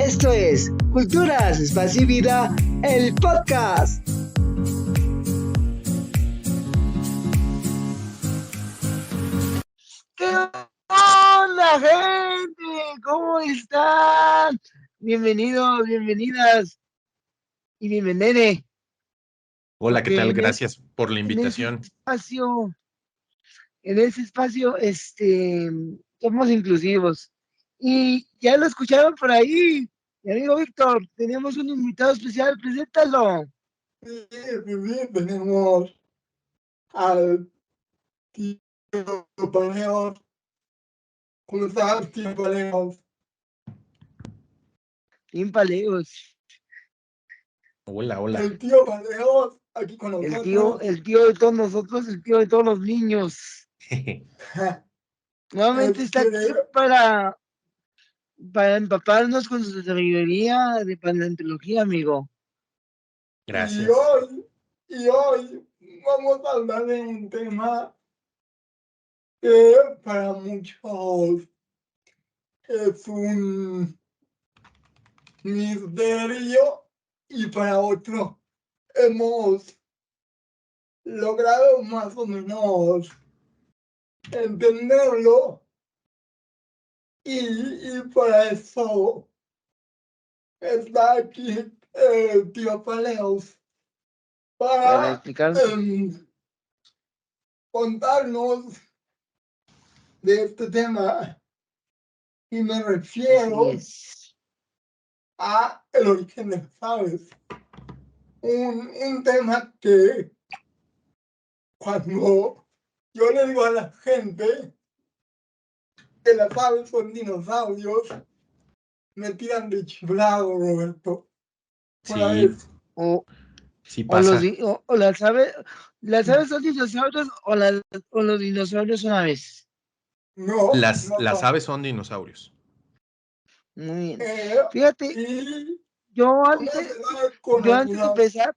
Esto es Culturas, Espacio y Vida, el podcast. ¿Qué onda, gente? ¿Cómo están? Bienvenidos, bienvenidas y bienvenere. Hola, ¿qué Porque tal? Gracias por la en ese invitación. espacio, somos inclusivos. Y ya lo escucharon por ahí. Mi amigo Víctor, tenemos un invitado especial, preséntalo. Sí, tenemos al tío Paleos. ¿Cómo estás, tío Paleos? Tim Paleos, Hola, hola. El tío Paleos, aquí con nosotros. el tío de todos nosotros, el tío de todos los niños. Nuevamente está aquí para empaparnos con su sabiduría de paleontología, amigo. Gracias. Y hoy vamos a hablar de un tema que para muchos es un misterio y para otros hemos logrado más o menos entenderlo y para eso está aquí el tío Paleos Para para explicarnos. contarnos de este tema y me Así refiero es. a el origen de las aves. Un tema que cuando yo le digo a la gente que las aves son dinosaurios, me tiran de chiflado, Roberto. Para Sí, eso. O, sí o, los, pasa. di- o las aves son dinosaurios o los dinosaurios son aves. No, Las, no las son. aves son dinosaurios. Muy bien. Eh, Fíjate, y yo vamos a antes, empezar con yo antes de algunas empezar,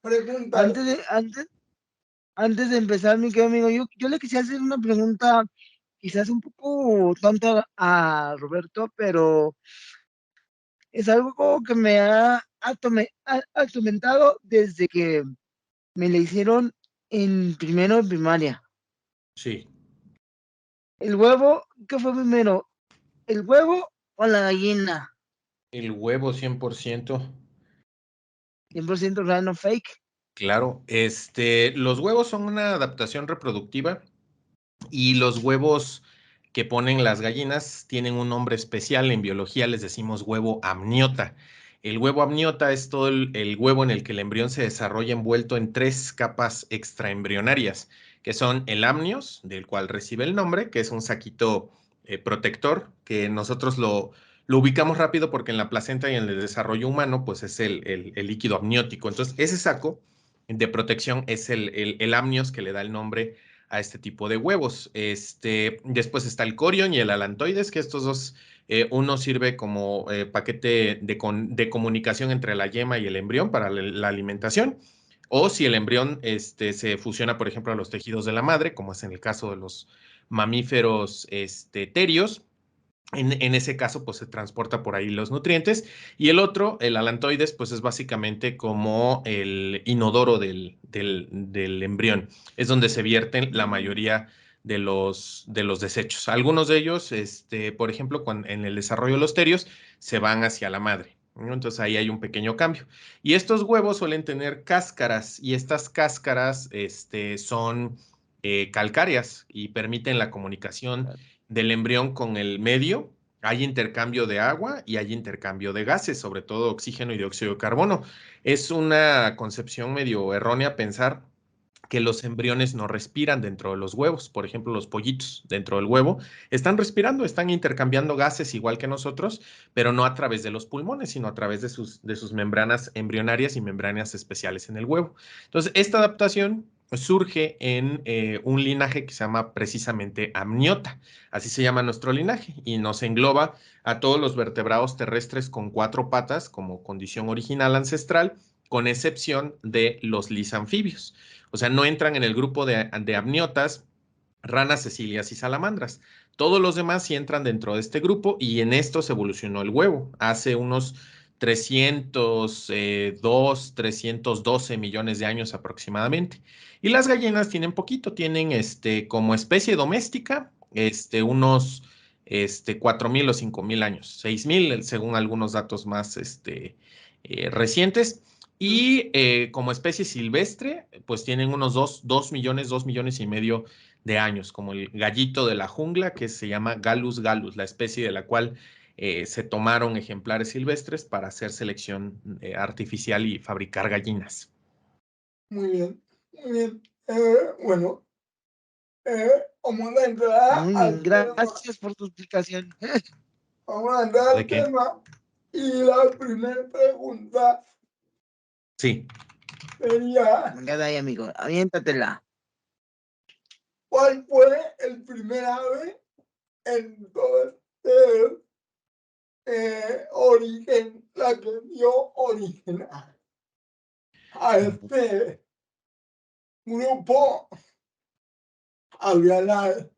preguntas. antes de empezar, mi querido amigo, yo le quisiera hacer una pregunta quizás un poco tonta a Roberto, pero es algo como que me ha atormentado desde que me la hicieron en primero de primaria. Sí. El huevo, ¿qué fue primero? ¿El huevo o la gallina? El huevo 100%. 100% real, no fake. Claro. Los huevos son una adaptación reproductiva y los huevos que ponen las gallinas tienen un nombre especial. En biología les decimos huevo amniota. El huevo amniota es todo el huevo en el que el embrión se desarrolla envuelto en 3 capas extraembrionarias, que son el amnios, del cual recibe el nombre, que es un saquito protector, que nosotros lo ubicamos rápido porque en la placenta y en el desarrollo humano, pues es el líquido amniótico. Entonces, ese saco de protección es el amnios que le da el nombre a este tipo de huevos. Después está el corion y el alantoides, que estos dos, uno sirve como paquete de comunicación entre la yema y el embrión para la alimentación, o si el embrión se fusiona, por ejemplo, a los tejidos de la madre, como es en el caso de los mamíferos terios. En ese caso, pues se transporta por ahí los nutrientes. Y el otro, el alantoides, pues es básicamente como el inodoro del embrión. Es donde se vierten la mayoría de los desechos. Algunos de ellos, por ejemplo, en el desarrollo de los terios, se van hacia la madre, ¿no? Entonces ahí hay un pequeño cambio. Y estos huevos suelen tener cáscaras y estas cáscaras son calcáreas y permiten la comunicación del embrión con el medio. Hay intercambio de agua y hay intercambio de gases, sobre todo oxígeno y dióxido de carbono. Es una concepción medio errónea pensar que los embriones no respiran dentro de los huevos. Por ejemplo, los pollitos dentro del huevo están respirando, están intercambiando gases igual que nosotros, pero no a través de los pulmones, sino a través de sus membranas embrionarias y membranas especiales en el huevo. Entonces, esta adaptación surge en un linaje que se llama precisamente amniota. Así se llama nuestro linaje y nos engloba a todos los vertebrados terrestres con 4 patas como condición original ancestral, con excepción de los lisanfibios. O sea, no entran en el grupo de amniotas ranas, cecilias y salamandras. Todos los demás sí entran dentro de este grupo y en esto se evolucionó el huevo. Hace unos 312 millones de años aproximadamente. Y las gallinas tienen poquito, tienen como especie doméstica unos 4.000 o 5.000 años, 6.000 según algunos datos más recientes. Y como especie silvestre, pues tienen unos 2 millones, 2,5 millones de años, como el gallito de la jungla que se llama Gallus gallus, la especie de la cual se tomaron ejemplares silvestres para hacer selección artificial y fabricar gallinas. Muy bien, muy bien. Bueno, vamos a entrar Muy bien, al tema. gracias por tu explicación. Vamos a entrar ¿De al qué? tema. Y la primera pregunta Sí. sería, Venga de ahí, amigo, aviéntatela. ¿cuál fue el primer ave en todo origen, la que dio origen a este grupo avialar?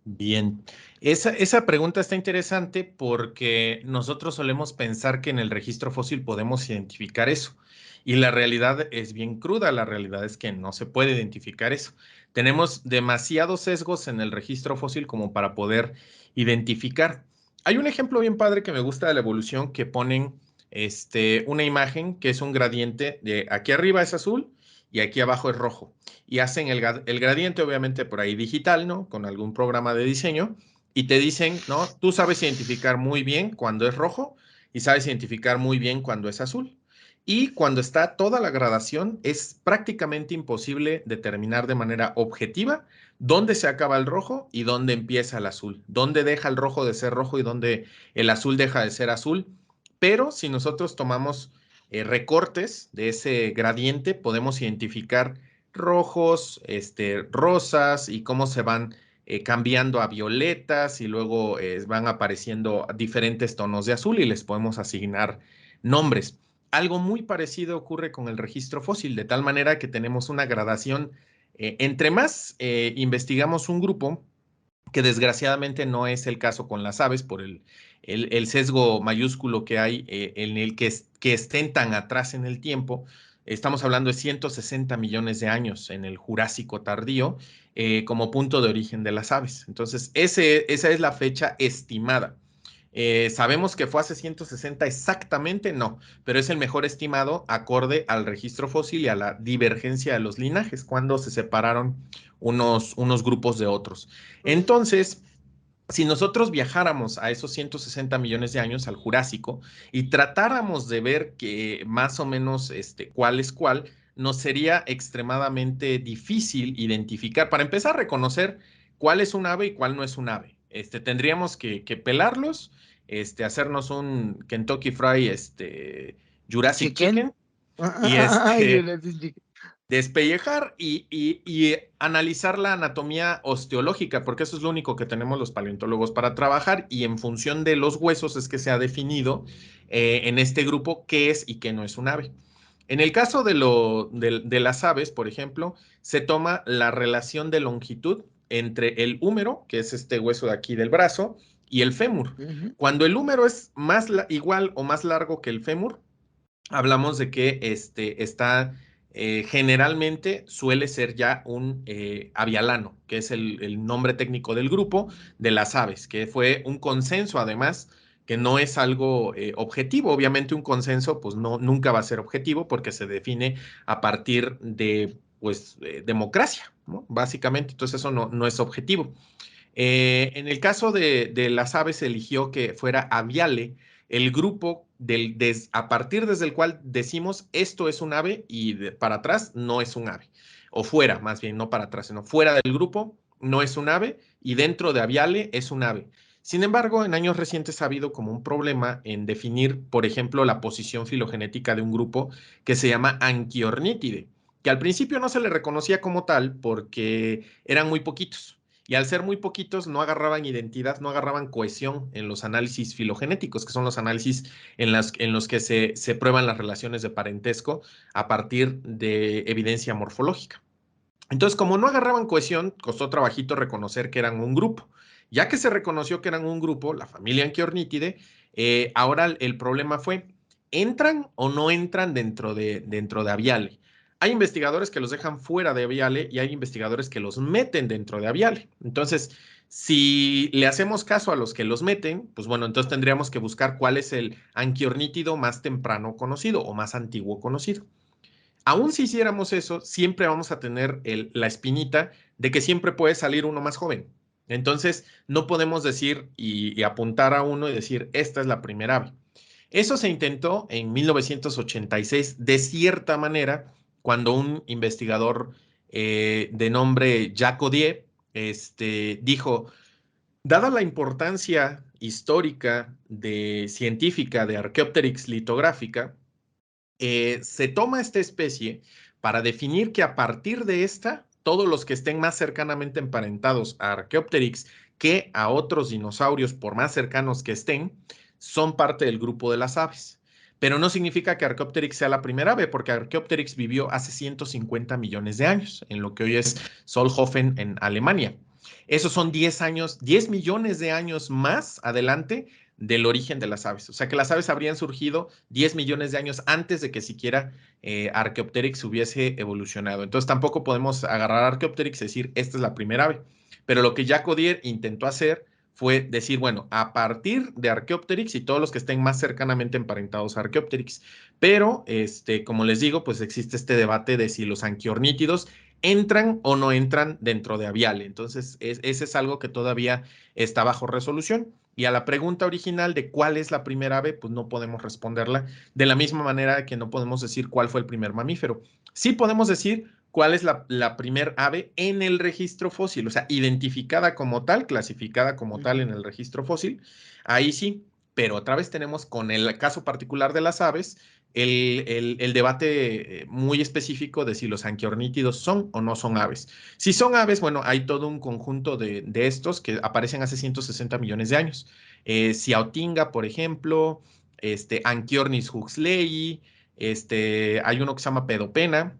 Bien, esa pregunta está interesante porque nosotros solemos pensar que en el registro fósil podemos identificar eso y la realidad es bien cruda, la realidad es que no se puede identificar eso. Tenemos demasiados sesgos en el registro fósil como para poder identificar. Hay un ejemplo bien padre que me gusta de la evolución que ponen una imagen que es un gradiente de aquí arriba es azul y aquí abajo es rojo y hacen el gradiente, obviamente por ahí digital, ¿no? Con algún programa de diseño, y te dicen, ¿no? Tú sabes identificar muy bien cuando es rojo y sabes identificar muy bien cuando es azul. Y cuando está toda la gradación, es prácticamente imposible determinar de manera objetiva dónde se acaba el rojo y dónde empieza el azul, dónde deja el rojo de ser rojo y dónde el azul deja de ser azul. Pero si nosotros tomamos recortes de ese gradiente, podemos identificar rojos, rosas y cómo se van cambiando a violetas y luego van apareciendo diferentes tonos de azul y les podemos asignar nombres. Algo muy parecido ocurre con el registro fósil, de tal manera que tenemos una gradación. Entre más investigamos un grupo, que desgraciadamente no es el caso con las aves por el sesgo mayúsculo que hay en el que estén tan atrás en el tiempo. Estamos hablando de 160 millones de años en el Jurásico tardío como punto de origen de las aves. Entonces, esa es la fecha estimada. ¿Sabemos que fue hace 160 exactamente? No, pero es el mejor estimado acorde al registro fósil y a la divergencia de los linajes, cuando se separaron unos grupos de otros. Entonces, si nosotros viajáramos a esos 160 millones de años, al Jurásico, y tratáramos de ver que más o menos cuál es cuál, nos sería extremadamente difícil identificar, para empezar a reconocer cuál es un ave y cuál no es un ave. Tendríamos que pelarlos, hacernos un Kentucky Fry, Jurassic Chicken, y Ay, yo les dije, despellejar y analizar la anatomía osteológica, porque eso es lo único que tenemos los paleontólogos para trabajar y en función de los huesos es que se ha definido en este grupo qué es y qué no es un ave. En el caso de las aves, por ejemplo, se toma la relación de longitud entre el húmero, que es este hueso de aquí del brazo, y el fémur. Cuando el húmero es igual o más largo que el fémur, hablamos de que está generalmente suele ser ya un avialano, que es el nombre técnico del grupo de las aves, que fue un consenso además, que no es algo objetivo. Obviamente un consenso pues no, nunca va a ser objetivo porque se define a partir de pues democracia, ¿no? Básicamente, entonces eso no es objetivo. En el caso de las aves se eligió que fuera aviale el grupo a partir desde el cual decimos esto es un ave y para atrás no es un ave. O fuera, más bien, no para atrás, sino fuera del grupo no es un ave y dentro de aviale es un ave. Sin embargo, en años recientes ha habido como un problema en definir, por ejemplo, la posición filogenética de un grupo que se llama Anchiornithidae, que al principio no se le reconocía como tal porque eran muy poquitos. Y al ser muy poquitos, no agarraban identidad, no agarraban cohesión en los análisis filogenéticos, que son los análisis en los que se prueban las relaciones de parentesco a partir de evidencia morfológica. Entonces, como no agarraban cohesión, costó trabajito reconocer que eran un grupo. Ya que se reconoció que eran un grupo, la familia Anchiornithidae, ahora el problema fue, ¿entran o no entran dentro de Aviale? Hay investigadores que los dejan fuera de Aviale y hay investigadores que los meten dentro de Aviale. Entonces, si le hacemos caso a los que los meten, pues bueno, entonces tendríamos que buscar cuál es el anquiornítido más temprano conocido o más antiguo conocido. Aún si hiciéramos eso, siempre vamos a tener la espinita de que siempre puede salir uno más joven. Entonces, no podemos decir y apuntar a uno y decir, esta es la primera ave. Eso se intentó en 1986, de cierta manera, cuando un investigador de nombre Jacques Audier dijo, dada la importancia histórica científica de Archaeopteryx litográfica, se toma esta especie para definir que a partir de esta, todos los que estén más cercanamente emparentados a Archaeopteryx que a otros dinosaurios, por más cercanos que estén, son parte del grupo de las aves. Pero no significa que Archaeopteryx sea la primera ave, porque Archaeopteryx vivió hace 150 millones de años, en lo que hoy es Solnhofen, en Alemania. Esos son 10 años, 10 millones de años más adelante del origen de las aves. O sea que las aves habrían surgido 10 millones de años antes de que siquiera Archaeopteryx hubiese evolucionado. Entonces tampoco podemos agarrar a Archaeopteryx y decir, esta es la primera ave. Pero lo que Jacques Audier intentó hacer fue decir, bueno, a partir de Archaeopteryx y todos los que estén más cercanamente emparentados a Archaeopteryx. Pero, como les digo, pues existe este debate de si los anquiornítidos entran o no entran dentro de Aviale. Entonces, ese es algo que todavía está bajo resolución. Y a la pregunta original de cuál es la primera ave, pues no podemos responderla de la misma manera que no podemos decir cuál fue el primer mamífero. Sí podemos decir cuál es la primer ave en el registro fósil, o sea, identificada como tal, clasificada como tal en el registro fósil. Ahí sí, pero otra vez tenemos con el caso particular de las aves, el debate muy específico de si los anquiornítidos son o no son aves. Si son aves, bueno, hay todo un conjunto de estos que aparecen hace 160 millones de años. Ciautinga, por ejemplo, Anchiornis huxleyi, hay uno que se llama Pedopena,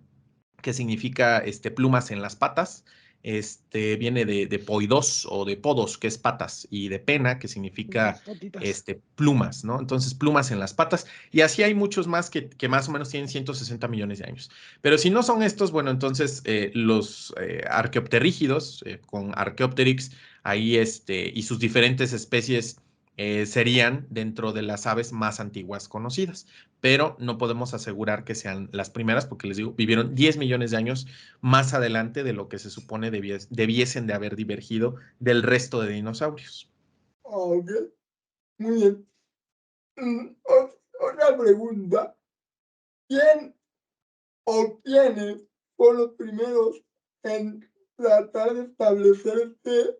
que significa plumas en las patas. Viene de poidos o de podos, que es patas, y de pena, que significa plumas, ¿no? Entonces, plumas en las patas. Y así hay muchos más que más o menos tienen 160 millones de años. Pero si no son estos, bueno, entonces los arqueopterígidos, con Archaeopteryx, ahí y sus diferentes especies serían dentro de las aves más antiguas conocidas, pero no podemos asegurar que sean las primeras porque les digo, vivieron 10 millones de años más adelante de lo que se supone debiesen de haber divergido del resto de dinosaurios. Ok, muy bien. Otra pregunta. ¿Quién o quiénes fueron los primeros en tratar de establecer este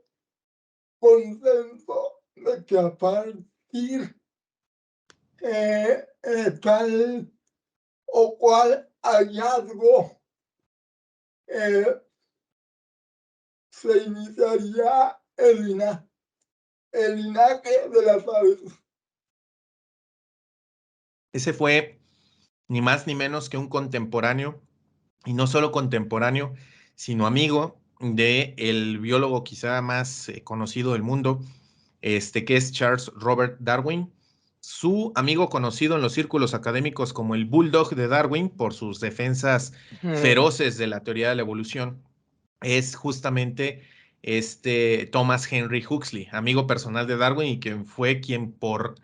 consenso de que a partir tal o cual hallazgo se iniciaría el linaje de las aves? Ese fue ni más ni menos que un contemporáneo, y no solo contemporáneo, sino amigo del biólogo quizá más conocido del mundo, que es Charles Robert Darwin. Su amigo conocido en los círculos académicos como el Bulldog de Darwin por sus defensas feroces de la teoría de la evolución, es justamente Thomas Henry Huxley, amigo personal de Darwin y quien fue quien por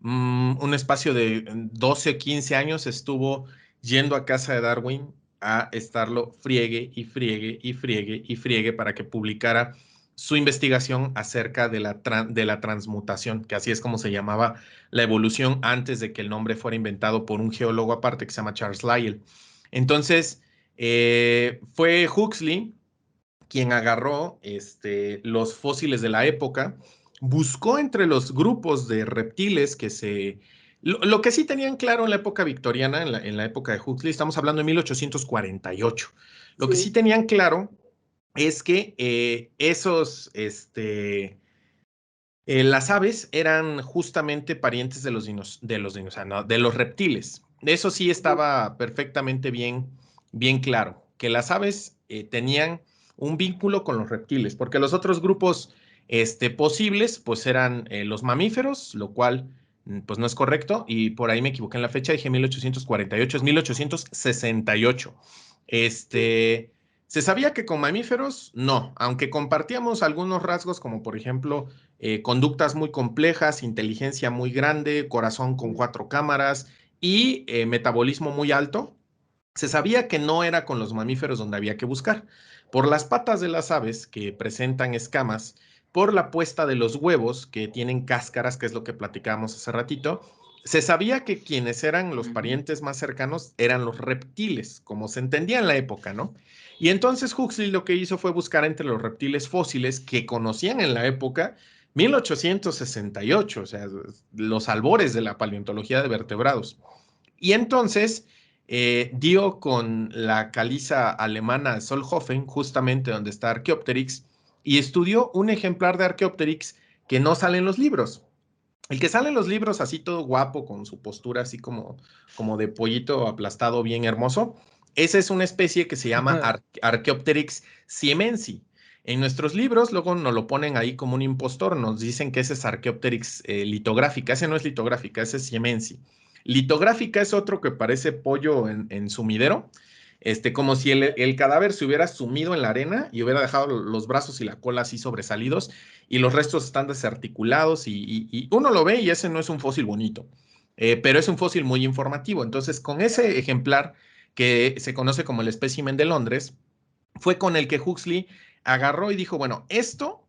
un espacio de 12 o 15 años estuvo yendo a casa de Darwin a estarlo friegue y friegue y friegue y friegue para que publicara su investigación acerca de la transmutación, que así es como se llamaba la evolución antes de que el nombre fuera inventado por un geólogo aparte que se llama Charles Lyell. Entonces, fue Huxley quien agarró los fósiles de la época, buscó entre los grupos de reptiles que lo que sí tenían claro en la época victoriana, en la época de Huxley, estamos hablando de 1848, lo que sí tenían claro es que las aves eran justamente parientes de los reptiles. Eso sí estaba perfectamente bien claro, que las aves tenían un vínculo con los reptiles, porque los otros grupos posibles, pues eran los mamíferos, lo cual pues no es correcto, y por ahí me equivoqué en la fecha, dije 1848, es 1868. ¿Se sabía que con mamíferos? No, aunque compartíamos algunos rasgos como por ejemplo conductas muy complejas, inteligencia muy grande, corazón con 4 cámaras y metabolismo muy alto. Se sabía que no era con los mamíferos donde había que buscar. Por las patas de las aves que presentan escamas, por la puesta de los huevos que tienen cáscaras, que es lo que platicábamos hace ratito, se sabía que quienes eran los parientes más cercanos eran los reptiles, como se entendía en la época, ¿no? Y entonces Huxley lo que hizo fue buscar entre los reptiles fósiles que conocían en la época 1868, o sea, los albores de la paleontología de vertebrados. Y entonces dio con la caliza alemana Solhofen, justamente donde está Archaeopteryx, y estudió un ejemplar de Archaeopteryx que no sale en los libros. El que sale en los libros así todo guapo, con su postura así como de pollito aplastado, bien hermoso, esa es una especie que se llama Archaeopteryx siemensi. En nuestros libros luego nos lo ponen ahí como un impostor, nos dicen que ese es Archaeopteryx litográfica, ese no es litográfica, ese es siemensi. Litográfica es otro que parece pollo en sumidero, como si el cadáver se hubiera sumido en la arena y hubiera dejado los brazos y la cola así sobresalidos y los restos están desarticulados y uno lo ve y ese no es un fósil bonito, pero es un fósil muy informativo. Entonces, con ese ejemplar que se conoce como el espécimen de Londres, fue con el que Huxley agarró y dijo, bueno, esto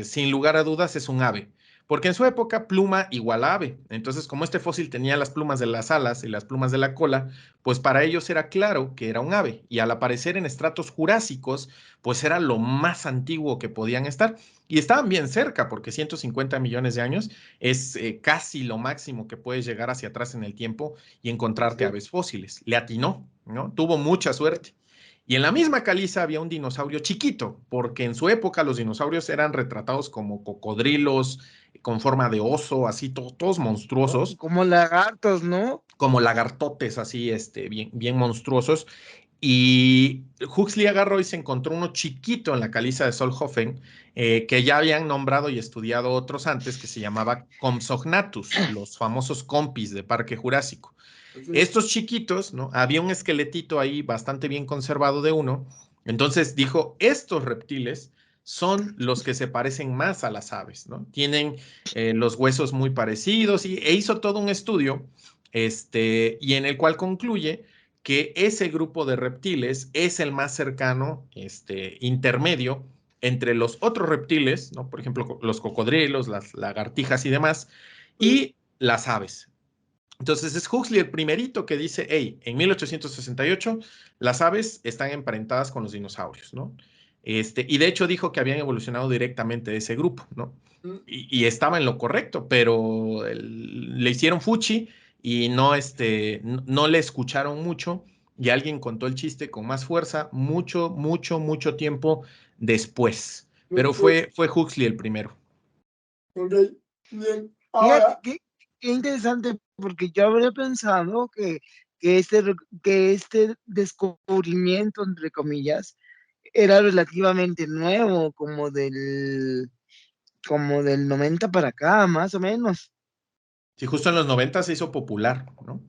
sin lugar a dudas es un ave, porque en su época pluma igual a ave. Entonces, como este fósil tenía las plumas de las alas y las plumas de la cola, pues para ellos era claro que era un ave. Y al aparecer en estratos jurásicos, pues era lo más antiguo que podían estar. Y estaban bien cerca, porque 150 millones de años es casi lo máximo que puedes llegar hacia atrás en el tiempo y encontrarte aves fósiles. Le atinó, ¿no? Tuvo mucha suerte. Y en la misma caliza había un dinosaurio chiquito, porque en su época los dinosaurios eran retratados como cocodrilos, con forma de oso, así todos monstruosos, Como lagartos, ¿no? como lagartotes así, bien, bien monstruosos. Y Huxley agarró y se encontró uno chiquito en la caliza de Solhofen, que ya habían nombrado y estudiado otros antes, que se llamaba Compsognathus, los famosos compis de Parque Jurásico. Estos chiquitos, ¿no? Había un esqueletito ahí bastante bien conservado de uno. Entonces dijo, estos reptiles son los que se parecen más a las aves, ¿no? Tienen los huesos muy parecidos e hizo todo un estudio, y en el cual concluye que ese grupo de reptiles es el más cercano, intermedio entre los otros reptiles, ¿no? Por ejemplo, los cocodrilos, las lagartijas y demás, y las aves. Entonces es Huxley el primerito que dice, hey, en 1868 las aves están emparentadas con los dinosaurios, ¿no? Y de hecho dijo que habían evolucionado directamente de ese grupo, ¿no? Y estaba en lo correcto, pero le hicieron fuchi y no le escucharon mucho y alguien contó el chiste con más fuerza mucho, mucho, mucho tiempo después. Pero fue Huxley el primero. Ok, bien. Fíjate Ahora, qué interesante, porque yo habría pensado que este descubrimiento, entre comillas, era relativamente nuevo, como del 90 para acá, más o menos. Sí, justo en los 90 se hizo popular, ¿no?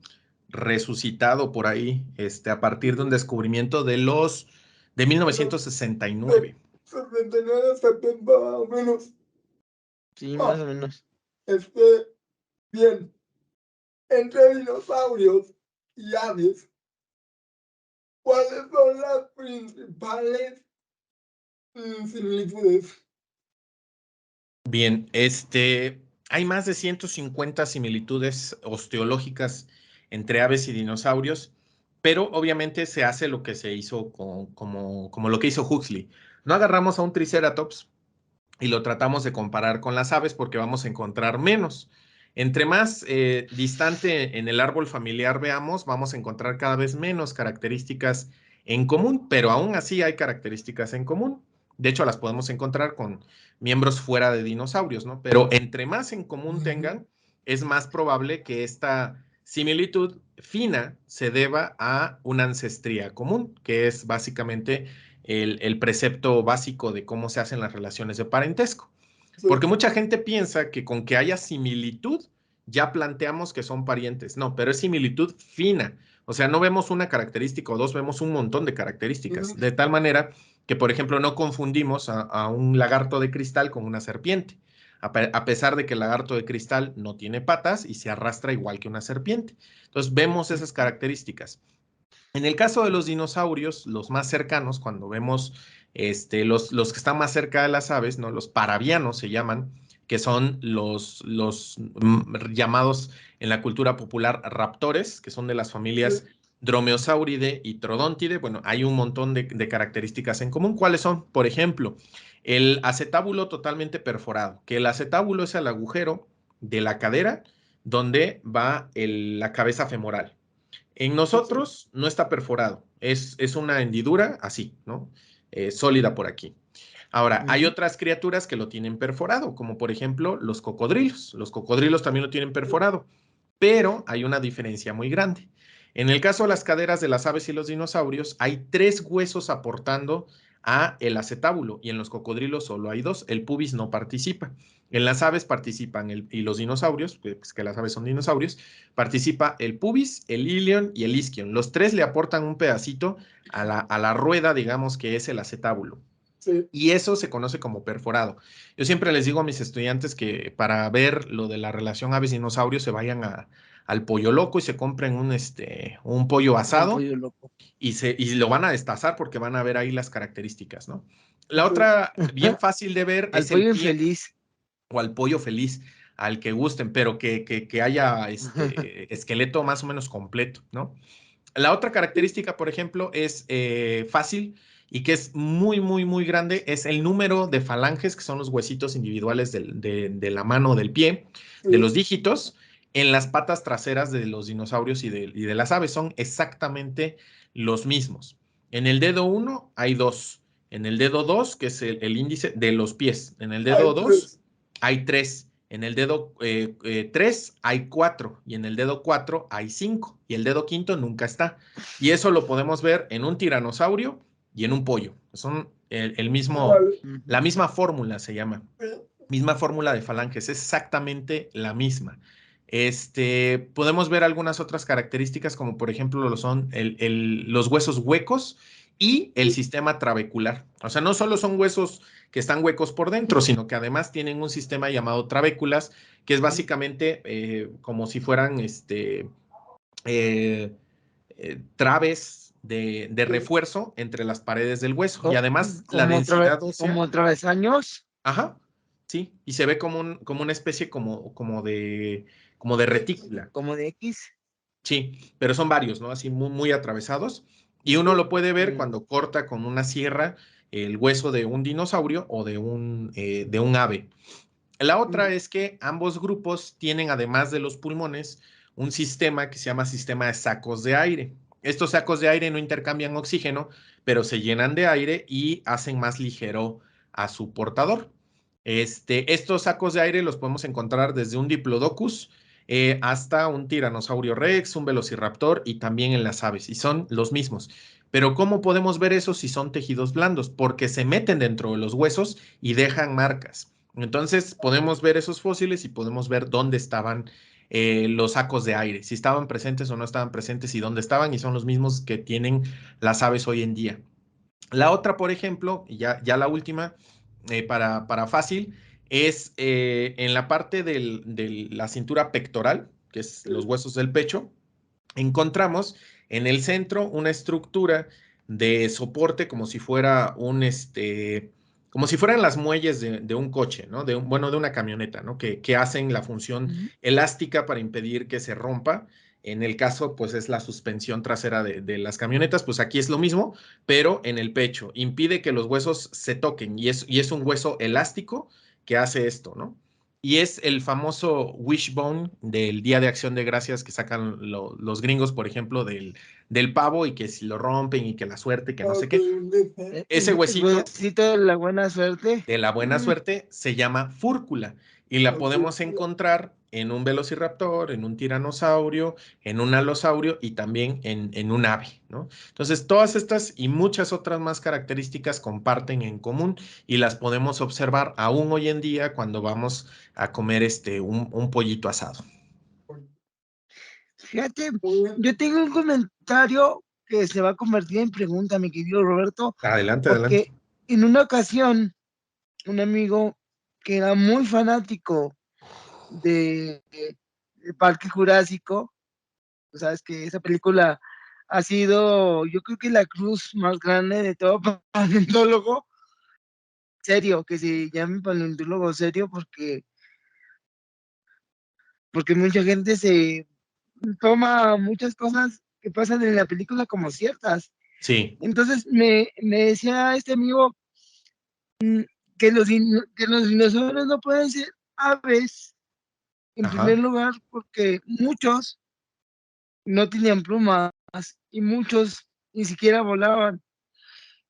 Resucitado por ahí, a partir de un descubrimiento de 1969. 69, 70 más o menos. Sí, más Ah, o menos. bien. Entre dinosaurios y aves, ¿cuáles son las principales similitudes? Bien, hay más de 150 similitudes osteológicas entre aves y dinosaurios, pero obviamente se hace lo que se hizo como lo que hizo Huxley. No agarramos a un Triceratops y lo tratamos de comparar con las aves porque vamos a encontrar menos. Entre más distante en el árbol familiar veamos, vamos a encontrar cada vez menos características en común, pero aún así hay características en común. De hecho, las podemos encontrar con miembros fuera de dinosaurios, ¿no? Pero entre más en común tengan, es más probable que esta similitud fina se deba a una ancestría común, que es básicamente el precepto básico de cómo se hacen las relaciones de parentesco. Porque mucha gente piensa que con que haya similitud ya planteamos que son parientes. No, pero es similitud fina. O sea, no vemos una característica o dos, vemos un montón de características. De tal manera que, por ejemplo, no confundimos a un lagarto de cristal con una serpiente, a pesar de que el lagarto de cristal no tiene patas y se arrastra igual que una serpiente. Entonces, vemos esas características. En el caso de los dinosaurios, los más cercanos, cuando vemos los que están más cerca de las aves, ¿no? Los parabianos se llaman, que son los llamados en la cultura popular raptores, que son de las familias Dromeosauridae y Troodontidae. Bueno, hay un montón de características en común. ¿Cuáles son? Por ejemplo, el acetábulo totalmente perforado, que el acetábulo es el agujero de la cadera donde va la cabeza femoral. En nosotros no está perforado, es una hendidura así, ¿no? Sólida por aquí. Ahora, hay otras criaturas que lo tienen perforado, como por ejemplo los cocodrilos. Los cocodrilos también lo tienen perforado, pero hay una diferencia muy grande. En el caso de las caderas de las aves y los dinosaurios, hay 3 huesos aportando a el acetábulo y en los cocodrilos solo hay 2. El pubis no participa. En las aves participan y los dinosaurios, pues que las aves son dinosaurios, participa el pubis, el ilion y el isquion. Los 3 le aportan un pedacito a la rueda, digamos, que es el acetábulo. Sí. Y eso se conoce como perforado. Yo siempre les digo a mis estudiantes que para ver lo de la relación aves-dinosaurios se vayan al Pollo Loco y se compren un pollo asado pollo loco. y lo van a destazar porque van a ver ahí las características, ¿no? La otra, bien fácil de ver, al es pollo el pie, infeliz. O al pollo feliz, al que gusten, pero que haya esqueleto más o menos completo, ¿no? La otra característica, por ejemplo, es fácil y que es muy, muy, muy grande, es el número de falanges, que son los huesitos individuales de la mano o del pie, de los dígitos, en las patas traseras de los dinosaurios y de las aves. Son exactamente los mismos. En el dedo 1 hay 2. En el dedo 2, que es el índice de los pies. En el dedo 2 hay 3. En el dedo 3 hay 4 y en el dedo 4 hay 5 y el dedo quinto nunca está. Y eso lo podemos ver en un tiranosaurio y en un pollo. Son la misma fórmula se llama. Misma fórmula de falanges, es exactamente la misma. Podemos ver algunas otras características como por ejemplo lo son los huesos huecos y el sistema trabecular. O sea, no solo son huesos que están huecos por dentro, sino que además tienen un sistema llamado trabéculas, que es básicamente como si fueran traves de refuerzo entre las paredes del hueso. Y además la densidad ósea. ¿Como travesaños? Ajá, sí. Y se ve como una especie como de retícula. ¿Como de X? Sí, pero son varios, ¿no? Así muy, muy atravesados. Y uno lo puede ver cuando corta con una sierra el hueso de un dinosaurio o de un ave. La otra es que ambos grupos tienen, además de los pulmones, un sistema que se llama sistema de sacos de aire. Estos sacos de aire no intercambian oxígeno, pero se llenan de aire y hacen más ligero a su portador. Estos sacos de aire los podemos encontrar desde un Diplodocus hasta un Tiranosaurio Rex, un Velociraptor y también en las aves, y son los mismos. Pero ¿cómo podemos ver eso si son tejidos blandos? Porque se meten dentro de los huesos y dejan marcas. Entonces podemos ver esos fósiles y podemos ver dónde estaban los sacos de aire, si estaban presentes o no estaban presentes y dónde estaban, y son los mismos que tienen las aves hoy en día. La otra, por ejemplo, y ya la última, para fácil, es en la parte de la cintura pectoral, que es los huesos del pecho, encontramos en el centro una estructura de soporte como si fuera como si fueran las muelles de un coche, ¿no? De una camioneta, ¿no? Que hacen la función elástica para impedir que se rompa. En el caso, pues es la suspensión trasera de las camionetas, pues aquí es lo mismo, pero en el pecho. Impide que los huesos se toquen y es un hueso elástico que hace esto, ¿no? Y es el famoso wishbone del Día de Acción de Gracias que sacan los gringos, por ejemplo, del pavo y que si lo rompen y que la suerte, que no sé qué. Ese huesito de la buena suerte. de la buena suerte se llama fúrcula y la podemos encontrar en un velociraptor, en un tiranosaurio, en un alosaurio y también en un ave, ¿no? Entonces, todas estas y muchas otras más características comparten en común y las podemos observar aún hoy en día cuando vamos a comer un pollito asado. Fíjate, Muy bien. yo tengo un comentario que se va a convertir en pregunta, mi querido Roberto, Adelante, porque adelante. en una ocasión un amigo que era muy fanático de Parque Jurásico, tú sabes que esa película ha sido, yo creo que la cruz más grande de todo paleontólogo serio, que se llame paleontólogo serio, porque mucha gente se toma muchas cosas que pasan en la película como ciertas. Sí, Entonces me decía este amigo que los dinosaurios no pueden ser aves, en primer ajá, lugar, porque muchos no tenían plumas y muchos ni siquiera volaban.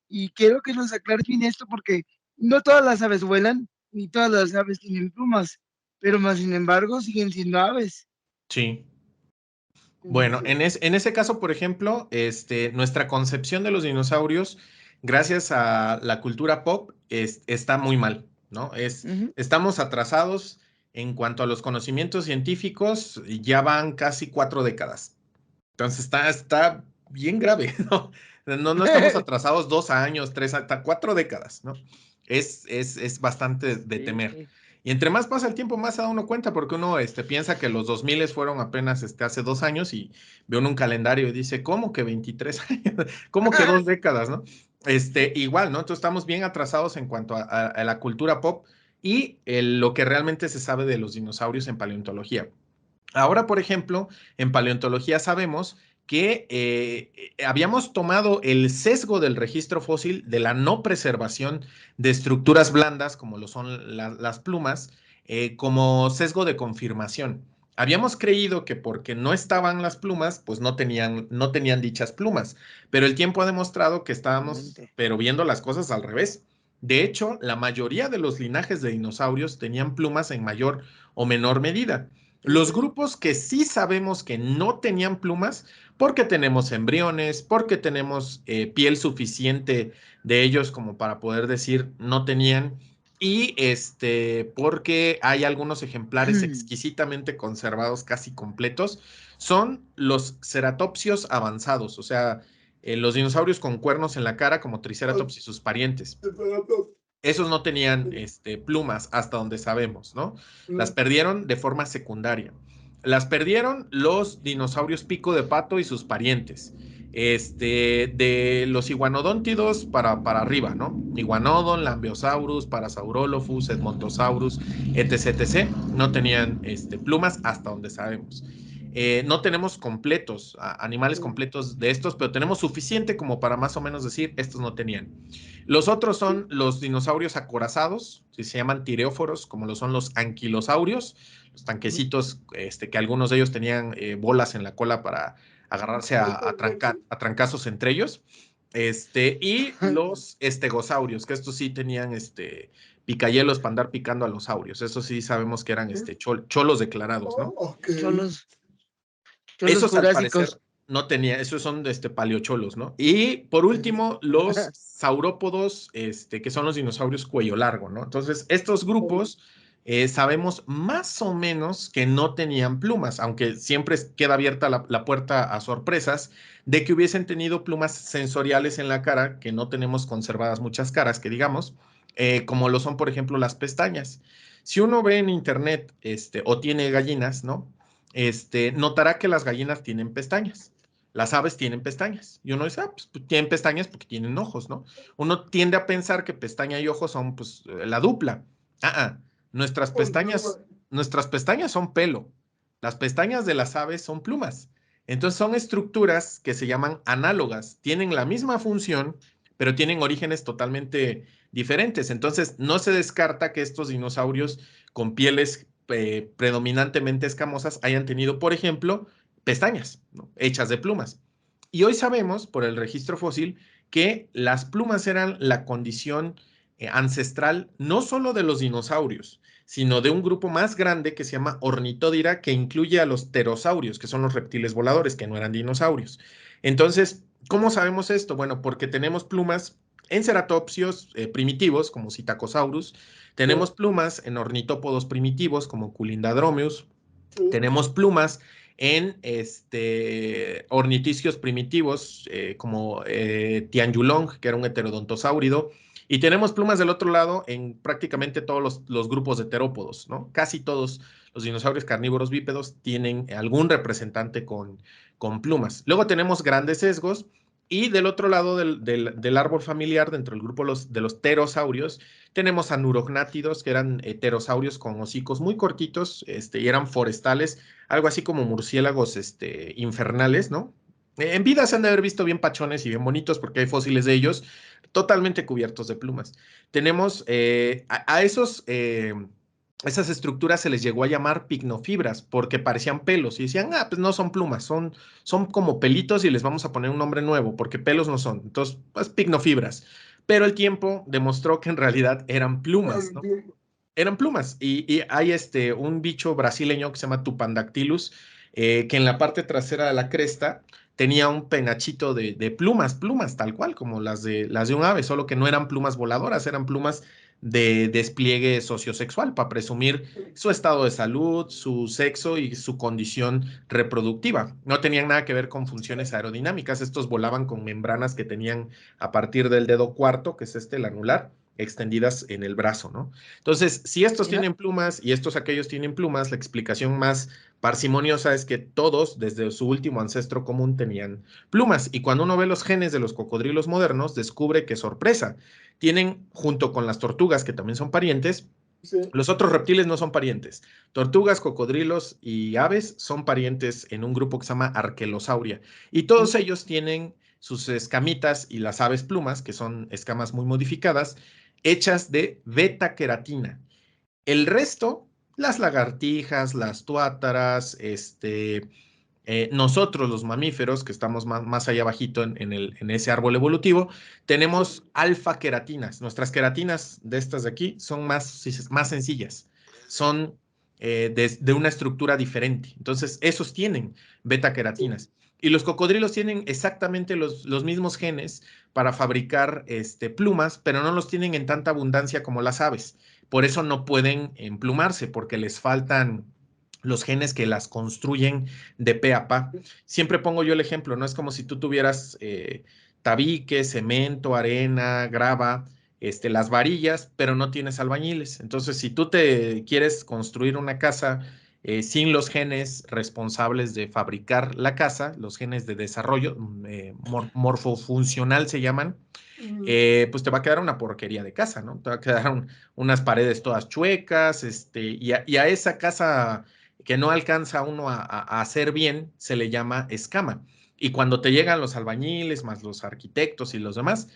Y quiero que nos aclare bien esto porque no todas las aves vuelan, ni todas las aves tienen plumas, pero más sin embargo siguen siendo aves. sí. Bueno, en ese caso, por ejemplo, nuestra concepción de los dinosaurios, gracias a la cultura pop, está muy mal, ¿no? Ujú. Estamos atrasados en cuanto a los conocimientos científicos, ya van casi 4 décadas. Entonces está bien grave, ¿no? No estamos atrasados 2 años, hasta 4 décadas, ¿no? Es bastante de temer. Sí. Y entre más pasa el tiempo, más se da uno cuenta, porque uno piensa que los 2000 fueron apenas hace 2 años y ve uno un calendario y dice, ¿cómo que 23 años? ¿Cómo que 2 décadas, no? Igual, ¿no? Entonces estamos bien atrasados en cuanto a la cultura pop y lo que realmente se sabe de los dinosaurios en paleontología. Ahora, por ejemplo, en paleontología sabemos que habíamos tomado el sesgo del registro fósil de la no preservación de estructuras blandas, como lo son las plumas, como sesgo de confirmación. Habíamos creído que porque no estaban las plumas, pues no tenían dichas plumas, pero el tiempo ha demostrado que estábamos, Exactamente. pero viendo las cosas al revés. De hecho, la mayoría de los linajes de dinosaurios tenían plumas en mayor o menor medida. Los grupos que sí sabemos que no tenían plumas, porque tenemos embriones, porque tenemos piel suficiente de ellos como para poder decir no tenían, y porque hay algunos ejemplares exquisitamente conservados, casi completos, son los ceratopsios avanzados, o sea, los dinosaurios con cuernos en la cara, como Triceratops y sus parientes. Esos no tenían plumas hasta donde sabemos, ¿no? Las perdieron de forma secundaria. Las perdieron los dinosaurios pico de pato y sus parientes. De los iguanodóntidos para arriba, ¿no? Iguanodon, Lambeosaurus, Parasaurolophus, Edmontosaurus, etc, etc. No tenían plumas hasta donde sabemos. No tenemos completos, animales completos de estos, pero tenemos suficiente como para más o menos decir, estos no tenían. Los otros son los dinosaurios acorazados, que se llaman tireóforos, como lo son los anquilosaurios, los tanquecitos, que algunos de ellos tenían bolas en la cola para agarrarse a trancazos entre ellos. Y los estegosaurios, que estos sí tenían picayelos para andar picando a los saurios. Eso sí sabemos que eran cholos declarados, ¿no? Cholos Esos al jurásicos. parecer no tenía, esos son paleocholos, ¿no? Y por último, los saurópodos, que son los dinosaurios cuello largo, ¿no? Entonces, estos grupos sabemos más o menos que no tenían plumas, aunque siempre queda abierta la puerta a sorpresas de que hubiesen tenido plumas sensoriales en la cara, que no tenemos conservadas muchas caras, que digamos, como lo son, por ejemplo, las pestañas. Si uno ve en internet, o tiene gallinas, ¿no? Notará que las gallinas tienen pestañas. Las aves tienen pestañas. Y uno dice, pues tienen pestañas porque tienen ojos, ¿no? Uno tiende a pensar que pestaña y ojos son, pues, la dupla. Ah, ah. Nuestras pestañas son pelo. Las pestañas de las aves son plumas. Entonces son estructuras que se llaman análogas. Tienen la misma función, pero tienen orígenes totalmente diferentes. Entonces no se descarta que estos dinosaurios con pieles predominantemente escamosas hayan tenido, por ejemplo, pestañas, ¿no? Hechas de plumas. Y hoy sabemos, por el registro fósil, que las plumas eran la condición ancestral no solo de los dinosaurios, sino de un grupo más grande que se llama Ornitodira, que incluye a los pterosaurios, que son los reptiles voladores, que no eran dinosaurios. Entonces, ¿cómo sabemos esto? Bueno, porque tenemos plumas en ceratopsios primitivos, como Psittacosaurus, tenemos plumas en ornitópodos primitivos, como Culindadromeus, tenemos plumas en orniticios primitivos, como Tianjulong, que era un heterodontosáurido, y tenemos plumas del otro lado en prácticamente todos los grupos de terópodos, ¿no? Casi todos los dinosaurios carnívoros bípedos tienen algún representante con plumas. Luego tenemos grandes sesgos, y del otro lado del árbol familiar, dentro del grupo de los pterosaurios, tenemos a Neurognátidos, que eran pterosaurios con hocicos muy cortitos, y eran forestales, algo así como murciélagos infernales, ¿no? En vida se han de haber visto bien pachones y bien bonitos porque hay fósiles de ellos totalmente cubiertos de plumas. Tenemos a esas estructuras se les llegó a llamar picnofibras porque parecían pelos y decían, pues no son plumas, son como pelitos y les vamos a poner un nombre nuevo porque pelos no son. Entonces, pues picnofibras. Pero el tiempo demostró que en realidad eran plumas, ¿no? Eran plumas. Y hay un bicho brasileño que se llama Tupandactylus, que en la parte trasera de la cresta tenía un penachito de plumas, tal cual, como las de un ave, solo que no eran plumas voladoras, eran plumas de despliegue sociosexual para presumir su estado de salud, su sexo y su condición reproductiva. No tenían nada que ver con funciones aerodinámicas. Estos volaban con membranas que tenían a partir del dedo cuarto, que es el anular, extendidas en el brazo, ¿no? Entonces, si estos tienen plumas y aquellos tienen plumas, la explicación más parsimoniosa es que todos, desde su último ancestro común, tenían plumas. Y cuando uno ve los genes de los cocodrilos modernos, descubre que, sorpresa, tienen, junto con las tortugas, que también son parientes, los otros reptiles no son parientes. Tortugas, cocodrilos y aves son parientes en un grupo que se llama Arquelosauria. Y todos ellos tienen sus escamitas y las aves plumas, que son escamas muy modificadas, hechas de beta-queratina. El resto, las lagartijas, las tuátaras, nosotros los mamíferos, que estamos más allá abajito en ese árbol evolutivo, tenemos alfa-queratinas. Nuestras queratinas de estas de aquí son más sencillas, son de una estructura diferente. Entonces, esos tienen beta-queratinas. Y los cocodrilos tienen exactamente los mismos genes para fabricar plumas, pero no los tienen en tanta abundancia como las aves. Por eso no pueden emplumarse, porque les faltan los genes que las construyen de pe a pa. Siempre pongo yo el ejemplo, ¿no? Es como si tú tuvieras tabique, cemento, arena, grava, las varillas, pero no tienes albañiles. Entonces, si tú te quieres construir una casa sin los genes responsables de fabricar la casa, los genes de desarrollo, morfofuncional se llaman, pues te va a quedar una porquería de casa, ¿no? Te va a quedar unas paredes todas chuecas, y a esa casa que no alcanza uno a hacer bien, se le llama escama. Y cuando te llegan los albañiles, más los arquitectos y los demás,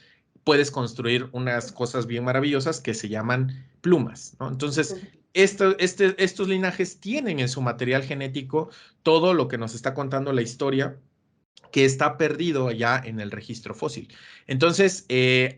puedes construir unas cosas bien maravillosas que se llaman plumas, ¿no? Entonces, estos linajes tienen en su material genético todo lo que nos está contando la historia, que está perdido ya en el registro fósil. Entonces,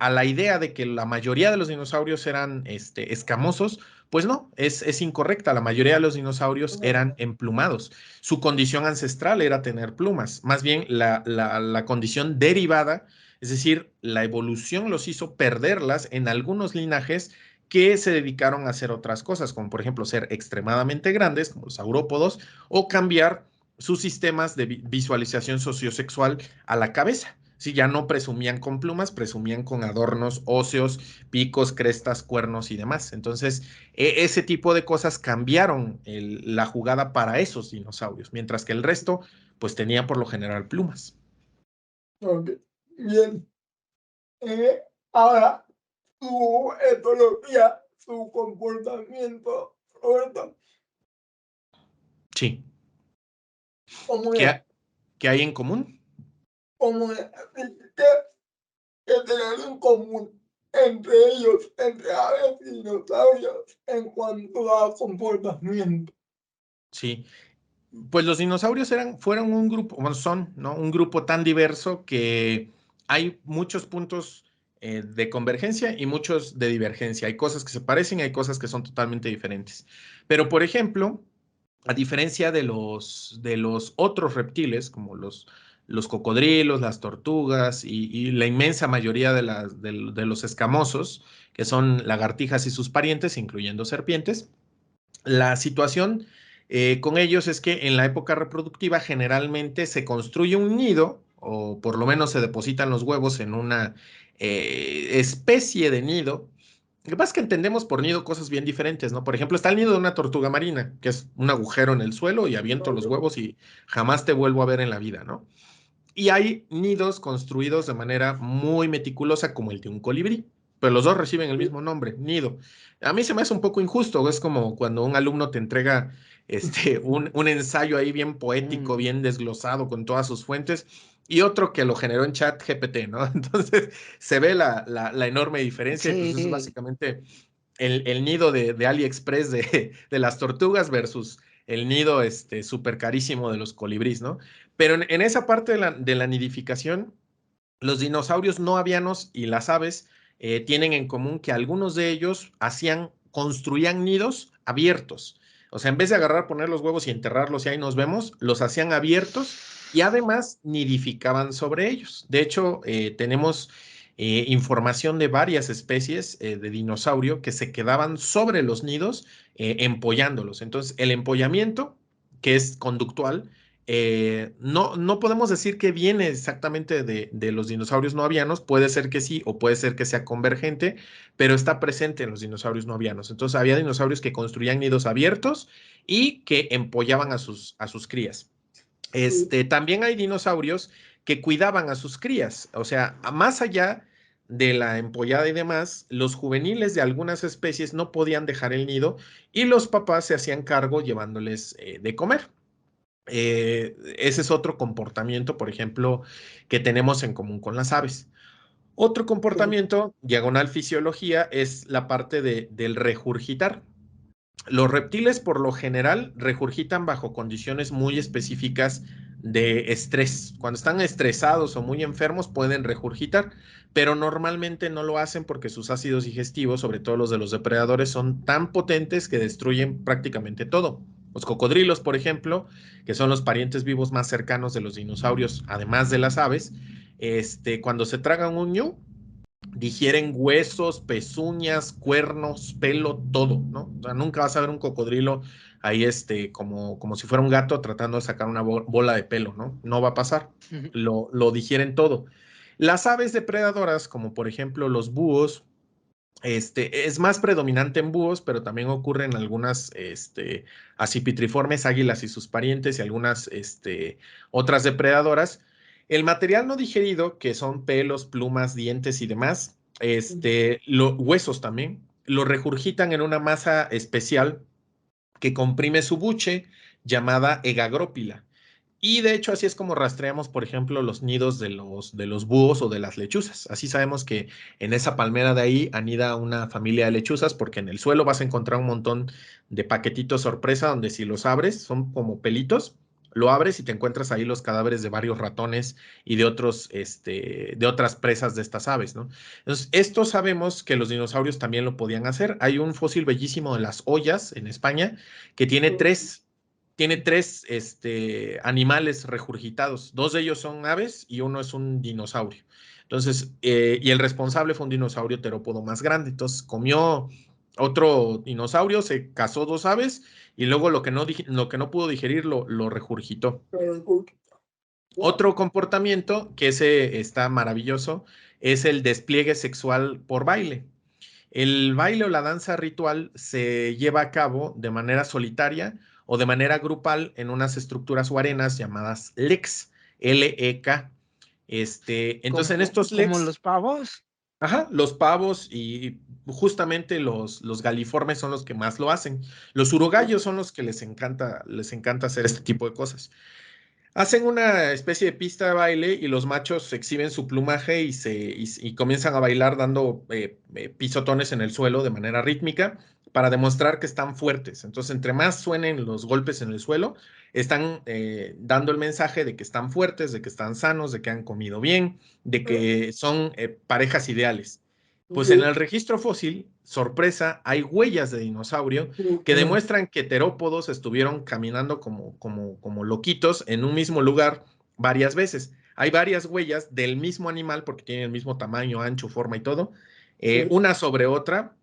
a la idea de que la mayoría de los dinosaurios eran escamosos, pues no, es incorrecta. La mayoría de los dinosaurios eran emplumados. Su condición ancestral era tener plumas. Más bien, la condición derivada, es decir, la evolución los hizo perderlas en algunos linajes que se dedicaron a hacer otras cosas, como por ejemplo ser extremadamente grandes, como los saurópodos, o cambiar sus sistemas de visualización sociosexual a la cabeza. Si ya no presumían con plumas, presumían con adornos óseos, picos, crestas, cuernos y demás. Entonces, ese tipo de cosas cambiaron la jugada para esos dinosaurios, mientras que el resto, pues tenía por lo general plumas. Ok, bien. Ahora, su etología, su comportamiento, Roberto, Sí. ¿cómo ¿Qué hay en común? ¿Qué tienen en común entre ellos, entre aves y dinosaurios, en cuanto a comportamiento? Sí. Pues los dinosaurios fueron un grupo, bueno, son, ¿no? Un grupo tan diverso que hay muchos puntos de convergencia y muchos de divergencia. Hay cosas que se parecen, hay cosas que son totalmente diferentes. Pero, por ejemplo, a diferencia de los otros reptiles, como los cocodrilos, las tortugas y la inmensa mayoría de los escamosos, que son lagartijas y sus parientes, incluyendo serpientes, la situación con ellos es que en la época reproductiva generalmente se construye un nido, o por lo menos se depositan los huevos en una especie de nido. Lo que pasa es que entendemos por nido cosas bien diferentes, ¿no? Por ejemplo, está el nido de una tortuga marina, que es un agujero en el suelo y aviento los huevos y jamás te vuelvo a ver en la vida, ¿no? Y hay nidos construidos de manera muy meticulosa como el de un colibrí, pero los dos reciben el mismo nombre, nido. A mí se me hace un poco injusto, es como cuando un alumno te entrega un ensayo ahí bien poético, bien desglosado con todas sus fuentes, y otro que lo generó en chat GPT, ¿no? Entonces se ve la enorme diferencia, y pues es Sí, básicamente el nido de AliExpress de las tortugas versus el nido súper carísimo de los colibríes, ¿no? Pero en esa parte de la nidificación, los dinosaurios no avianos y las aves tienen en común que algunos de ellos construían nidos abiertos. O sea, en vez de agarrar, poner los huevos y enterrarlos y ahí nos vemos, los hacían abiertos y además nidificaban sobre ellos. De hecho, tenemos información de varias especies de dinosaurio que se quedaban sobre los nidos empollándolos. Entonces, el empollamiento, que es conductual, no podemos decir que viene exactamente de los dinosaurios no avianos, puede ser que sí o puede ser que sea convergente, pero está presente en los dinosaurios no avianos. Entonces había dinosaurios que construían nidos abiertos y que empollaban a sus crías. También hay dinosaurios que cuidaban a sus crías, o sea, más allá de la empollada y demás, los juveniles de algunas especies no podían dejar el nido y los papás se hacían cargo llevándoles de comer. Ese es otro comportamiento, por ejemplo, que tenemos en común con las aves. Otro comportamiento, diagonal fisiología, es la parte del regurgitar. Los reptiles, por lo general, regurgitan bajo condiciones muy específicas de estrés. Cuando están estresados o muy enfermos, pueden regurgitar, pero normalmente no lo hacen porque sus ácidos digestivos, sobre todo los de los depredadores, son tan potentes que destruyen prácticamente todo. Los cocodrilos, por ejemplo, que son los parientes vivos más cercanos de los dinosaurios, además de las aves, cuando se tragan un ñu, digieren huesos, pezuñas, cuernos, pelo, todo, ¿no? O sea, nunca vas a ver un cocodrilo ahí, como si fuera un gato tratando de sacar una bola de pelo, ¿no? No va a pasar. Lo digieren todo. Las aves depredadoras, como por ejemplo los búhos, es más predominante en búhos, pero también ocurre en algunas acipitriformes, águilas y sus parientes y algunas otras depredadoras. El material no digerido, que son pelos, plumas, dientes y demás, los huesos también, lo regurgitan en una masa especial que comprime su buche llamada egagrópila. Y de hecho así es como rastreamos, por ejemplo, los nidos de los búhos o de las lechuzas. Así sabemos que en esa palmera de ahí anida una familia de lechuzas porque en el suelo vas a encontrar un montón de paquetitos sorpresa donde si los abres son como pelitos, lo abres y te encuentras ahí los cadáveres de varios ratones y de otras presas de estas aves, ¿no? Entonces, esto sabemos que los dinosaurios también lo podían hacer. Hay un fósil bellísimo de las Ollas en España que tiene tres animales regurgitados. Dos de ellos son aves y uno es un dinosaurio. Entonces, y el responsable fue un dinosaurio terópodo más grande. Entonces, comió otro dinosaurio, se cazó dos aves y luego lo que no pudo digerir lo regurgitó. Otro comportamiento que ese está maravilloso es el despliegue sexual por baile. El baile o la danza ritual se lleva a cabo de manera solitaria o de manera grupal en unas estructuras o arenas llamadas LECs, L-E-K. Entonces, en estos como LECs, los pavos. ajá, los pavos y justamente los galiformes son los que más lo hacen. Los urogallos son los que les encanta hacer este tipo de cosas. Hacen una especie de pista de baile y los machos exhiben su plumaje y comienzan a bailar dando pisotones en el suelo de manera rítmica, para demostrar que están fuertes. Entonces, entre más suenen los golpes en el suelo, están dando el mensaje de que están fuertes, de que están sanos, de que han comido bien, de que son parejas ideales. Pues en el registro fósil, sorpresa, hay huellas de dinosaurio que demuestran que terópodos estuvieron caminando como loquitos en un mismo lugar varias veces. Hay varias huellas del mismo animal porque tienen el mismo tamaño, ancho, forma y todo, una sobre otra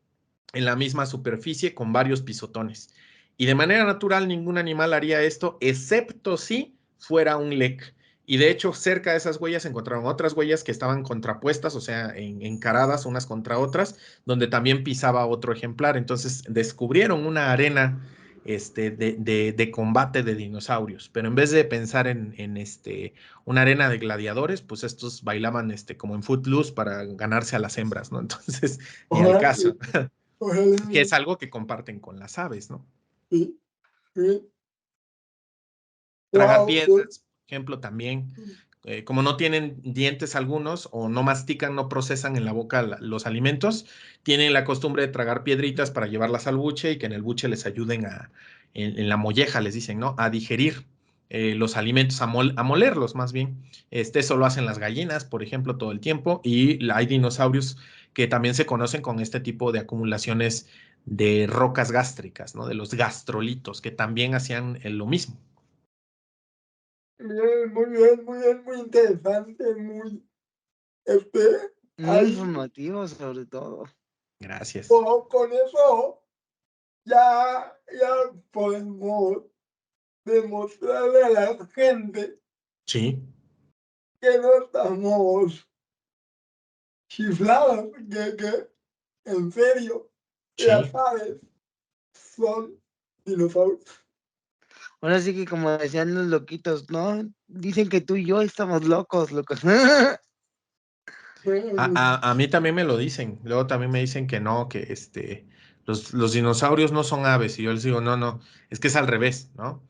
en la misma superficie con varios pisotones. Y de manera natural ningún animal haría esto, excepto si fuera un lek. Y de hecho, cerca de esas huellas se encontraron otras huellas que estaban contrapuestas, o sea, encaradas unas contra otras, donde también pisaba otro ejemplar. Entonces descubrieron una arena de combate de dinosaurios, pero en vez de pensar en una arena de gladiadores, pues estos bailaban como en Footloose para ganarse a las hembras, ¿no? Entonces, ni al caso, que es algo que comparten con las aves, ¿no? Sí, sí. Tragar Wow, piedras, por ejemplo, también, como no tienen dientes algunos o no mastican, no procesan en la boca los alimentos, tienen la costumbre de tragar piedritas para llevarlas al buche y que en el buche les ayuden en la molleja, les dicen, ¿no? A digerir los alimentos, a molerlos más bien. Eso lo hacen las gallinas, por ejemplo, todo el tiempo, y hay dinosaurios que también se conocen con este tipo de acumulaciones de rocas gástricas, ¿no? De los gastrolitos, que también hacían lo mismo. bien, muy bien, muy bien, muy interesante, muy, Muy ahí, informativo sobre todo. Gracias. con eso ya podemos demostrarle a la gente Sí, que no estamos chiflados, que en serio, las sí. aves son dinosaurios. Ahora sí que como decían los loquitos, ¿no? Dicen que tú y yo estamos locos, locos. A mí también me lo dicen. Luego también me dicen que no, que los dinosaurios no son aves. Y yo les digo, no, no, es que es al revés, ¿no?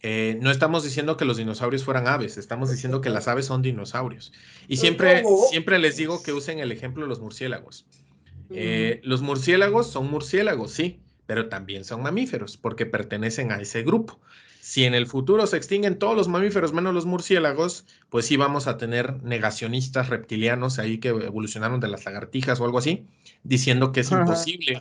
No estamos diciendo que los dinosaurios fueran aves, estamos diciendo que las aves son dinosaurios. Y Es siempre, como, siempre les digo que usen el ejemplo de los murciélagos. Los murciélagos son murciélagos, sí, pero también son mamíferos porque pertenecen a ese grupo. Si en el futuro se extinguen todos los mamíferos menos los murciélagos, pues sí vamos a tener negacionistas reptilianos ahí que evolucionaron de las lagartijas o algo así, diciendo que es imposible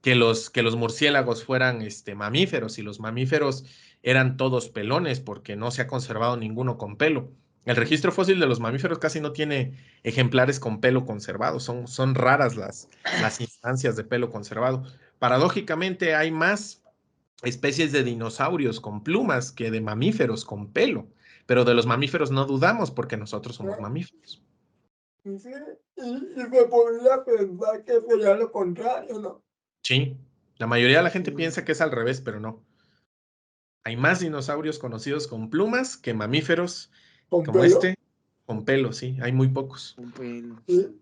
que los murciélagos fueran mamíferos y los mamíferos eran todos pelones porque no se ha conservado ninguno con pelo. El registro fósil de los mamíferos casi no tiene ejemplares con pelo conservado, son raras las instancias de pelo conservado. Paradójicamente hay más especies de dinosaurios con plumas que de mamíferos con pelo, pero de los mamíferos no dudamos porque nosotros somos mamíferos. sí, y se podría pensar que sería lo contrario, ¿no? Sí, la mayoría de la gente piensa que es al revés, pero no. Hay más dinosaurios conocidos con plumas que mamíferos Con como pelo. con pelo, sí, hay muy pocos. Un pelo. ¿Sí?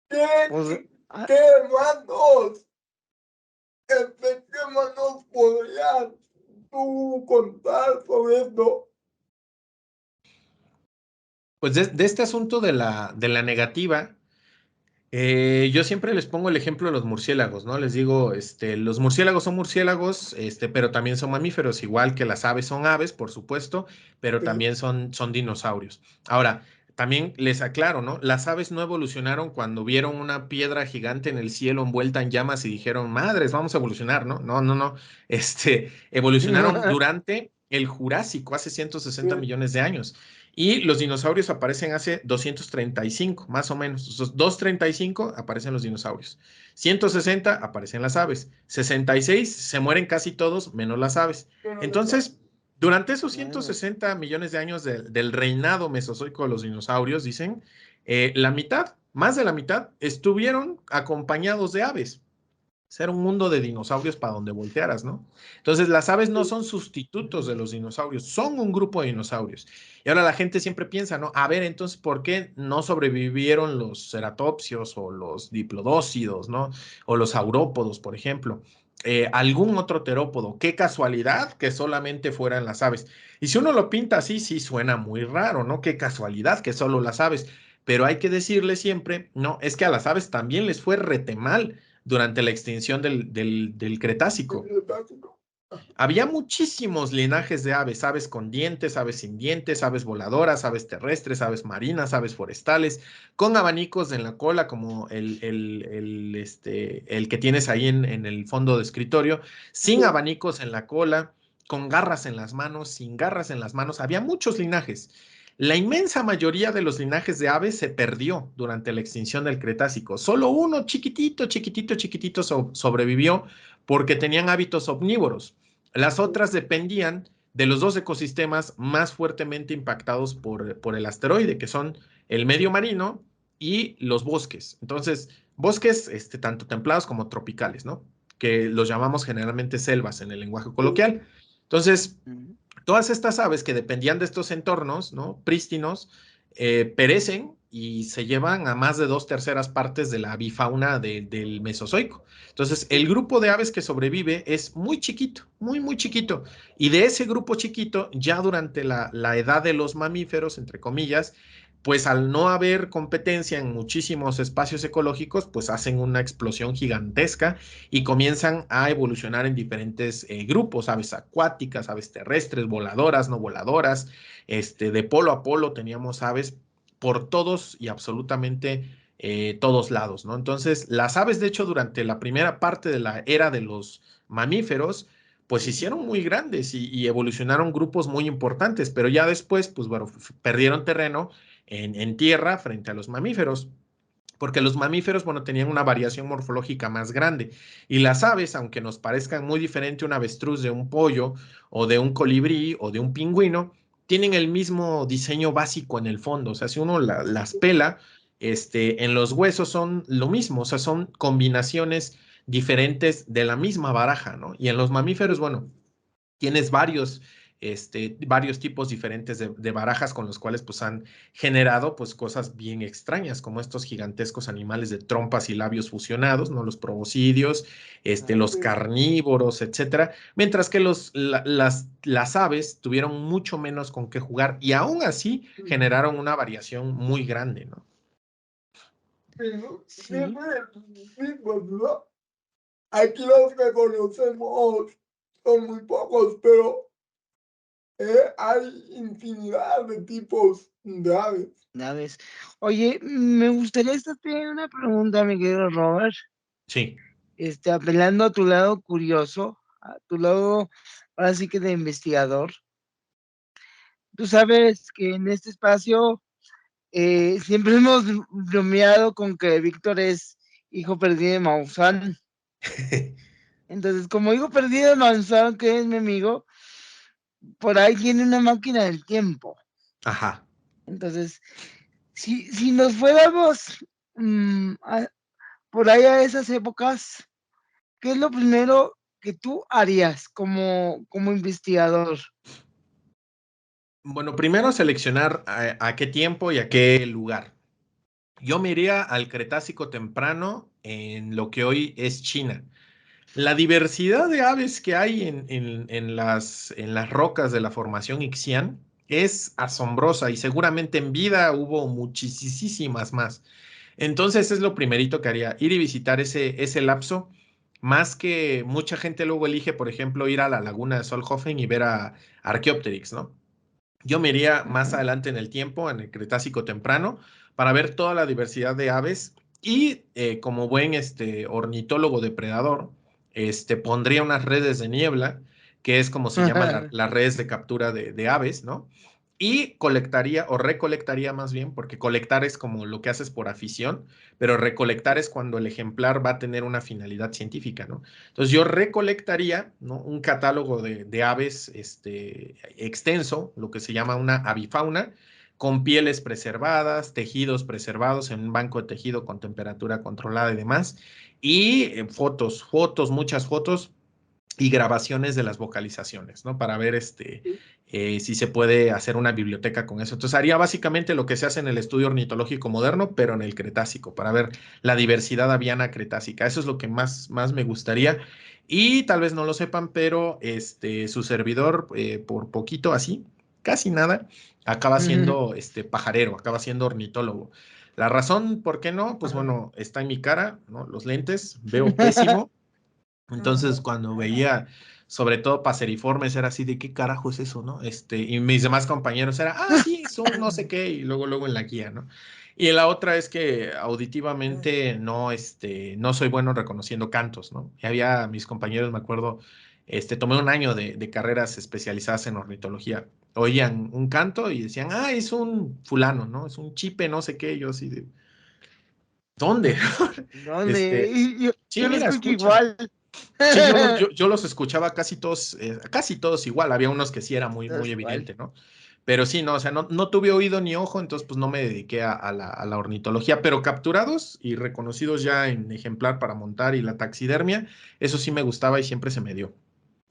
Pues, ¿Qué hermanos? ¿Qué hermanos podrías tú contar sobre esto? Pues de este asunto de la negativa, yo siempre les pongo el ejemplo de los murciélagos, ¿no? Les digo, los murciélagos son murciélagos, pero también son mamíferos, igual que las aves son aves, por supuesto, pero Sí, también son dinosaurios. Ahora, también les aclaro, ¿no? Las aves no evolucionaron cuando vieron una piedra gigante en el cielo envuelta en llamas y dijeron, madres, vamos a evolucionar, ¿no? No, no, no. Evolucionaron durante el Jurásico, hace 160 sí, millones de años. Y los dinosaurios aparecen hace 235, más o menos. Entonces, 235 aparecen los dinosaurios. 160 aparecen las aves. 66 se mueren casi todos, menos las aves. pero no está. Entonces, durante esos oh, 160 millones de años del reinado mesozoico de los dinosaurios, dicen, la mitad, más de la mitad, estuvieron acompañados de aves. Era un mundo de dinosaurios para donde voltearas, ¿no? Entonces, las aves no son sustitutos de los dinosaurios, son un grupo de dinosaurios. Y ahora la gente siempre piensa, ¿no? A ver, entonces, ¿por qué no sobrevivieron los ceratopsios o los diplodócidos, ¿no? O los saurópodos, por ejemplo. Algún otro terópodo. Qué casualidad que solamente fueran las aves. Y si uno lo pinta así, sí suena muy raro, ¿no? Qué casualidad que solo las aves. Pero hay que decirle siempre, no, es que a las aves también les fue rete mal durante la extinción del Cretácico. Había muchísimos linajes de aves, aves con dientes, aves sin dientes, aves voladoras, aves terrestres, aves marinas, aves forestales, con abanicos en la cola, como el que tienes ahí en el fondo de escritorio, sin abanicos en la cola, con garras en las manos, sin garras en las manos. Había muchos linajes. La inmensa mayoría de los linajes de aves se perdió durante la extinción del Cretácico. Solo uno chiquitito, chiquitito, chiquitito sobrevivió porque tenían hábitos omnívoros. Las otras dependían de los dos ecosistemas más fuertemente impactados por el asteroide, que son el medio marino y los bosques. Entonces, bosques tanto templados como tropicales, ¿no? Que los llamamos generalmente selvas en el lenguaje coloquial. Entonces, todas estas aves que dependían de estos entornos, ¿no? Prístinos, perecen y se llevan a más de 2/3 partes de la avifauna del Mesozoico. Entonces, el grupo de aves que sobrevive es muy chiquito, muy, muy chiquito. Y de ese grupo chiquito, ya durante la edad de los mamíferos, entre comillas, pues al no haber competencia en muchísimos espacios ecológicos, pues hacen una explosión gigantesca y comienzan a evolucionar en diferentes grupos, aves acuáticas, aves terrestres, voladoras, no voladoras, de polo a polo teníamos aves por todos y absolutamente todos lados, ¿no? Entonces, las aves, de hecho, durante la primera parte de la era de los mamíferos, pues se hicieron muy grandes y evolucionaron grupos muy importantes, pero ya después, pues bueno, perdieron terreno en tierra frente a los mamíferos porque los mamíferos, bueno, tenían una variación morfológica más grande. Y las aves, aunque nos parezcan muy diferente un avestruz de un pollo o de un colibrí o de un pingüino, tienen el mismo diseño básico en el fondo. O sea, si uno las pela, en los huesos son lo mismo, o sea, son combinaciones diferentes de la misma baraja, ¿no? Y en los mamíferos, bueno, tienes varios tipos diferentes de barajas con los cuales pues han generado pues cosas bien extrañas, como estos gigantescos animales de trompas y labios fusionados, ¿no? Los proboscidios, los carnívoros, etcétera, mientras que las aves tuvieron mucho menos con qué jugar y aún así generaron una variación muy grande, ¿no? Pero siempre decimos, ¿no? Aquí los que conocemos son muy pocos, pero hay infinidad de tipos de aves. ¿Sabes? Oye, me gustaría hacerte una pregunta, mi querido Robert. Sí. Apelando a tu lado curioso, a tu lado, ahora sí que de investigador. Tú sabes que en este espacio siempre hemos bromeado con que Víctor es hijo perdido de Maussan. Entonces, como hijo perdido de Maussan, que es mi amigo, por ahí tiene una máquina del tiempo. Ajá. Entonces, si nos fuéramos por ahí a esas épocas, ¿qué es lo primero que tú harías como investigador? Bueno, primero seleccionar a qué tiempo y a qué lugar. Yo me iría al Cretácico temprano en lo que hoy es China. La diversidad de aves que hay en las rocas de la formación Ixian es asombrosa y seguramente en vida hubo muchísimas más. Entonces es lo primerito que haría, ir y visitar ese lapso, más que mucha gente luego elige, por ejemplo, ir a la laguna de Solhofen y ver a Archaeopteryx, ¿no? Yo me iría más adelante en el tiempo, en el Cretácico temprano, para ver toda la diversidad de aves y como buen ornitólogo depredador, pondría unas redes de niebla, que es como se llaman las redes de captura de aves, ¿no? Y colectaría o recolectaría más bien, porque colectar es como lo que haces por afición, pero recolectar es cuando el ejemplar va a tener una finalidad científica, ¿no? Entonces yo recolectaría, ¿no? Un catálogo de aves extenso, lo que se llama una avifauna, con pieles preservadas, tejidos preservados en un banco de tejido con temperatura controlada y demás, y fotos, muchas fotos y grabaciones de las vocalizaciones, ¿no? Para ver si se puede hacer una biblioteca con eso. Entonces haría básicamente lo que se hace en el estudio ornitológico moderno, pero en el Cretácico, para ver la diversidad aviana cretácica. Eso es lo que más me gustaría. Y tal vez no lo sepan, pero su servidor, por poquito así, casi nada, acaba siendo pajarero, acaba siendo ornitólogo. La razón, ¿por qué no? Pues bueno, está en mi cara, ¿no? Los lentes, veo pésimo. Entonces, cuando veía, sobre todo paseriformes, era así de qué carajo es eso, ¿no? Y mis demás compañeros era, sí, es un no sé qué, y luego en la guía, ¿no? Y la otra es que auditivamente no soy bueno reconociendo cantos, ¿no? Y había mis compañeros, me acuerdo, tomé un año de carreras especializadas en ornitología. Oían un canto y decían, es un fulano, ¿no? Es un chipe, no sé qué, y yo así de, ¿dónde? ¿Dónde? Sí, Yo lo mira, escucho escucha. igual. Sí, yo los escuchaba casi todos igual. Había unos que sí era muy, muy Todos igual. evidente, ¿no? Pero sí, no, o sea, no tuve oído ni ojo, entonces pues no me dediqué a la ornitología, pero capturados y reconocidos ya en ejemplar para montar y la taxidermia, eso sí me gustaba y siempre se me dio.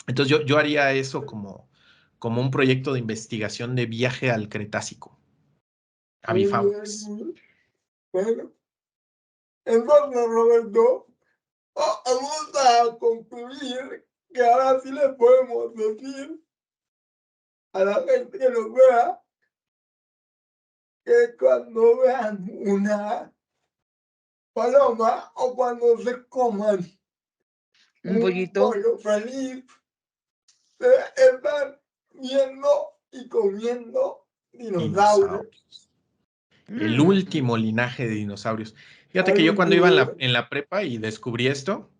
Entonces yo haría eso como un proyecto de investigación de viaje al Cretácico, a Muy bien, Bifaures. muy bien. Bueno, entonces, Roberto, vamos a concluir que ahora sí le podemos decir a la gente que nos vea que cuando vean una paloma o cuando se coman Un un pollito. pollo feliz, están viendo y comiendo dinosaurios. Dinosaurios. El último linaje de dinosaurios. Fíjate que yo Algo cuando iba que, en la prepa y descubrí esto,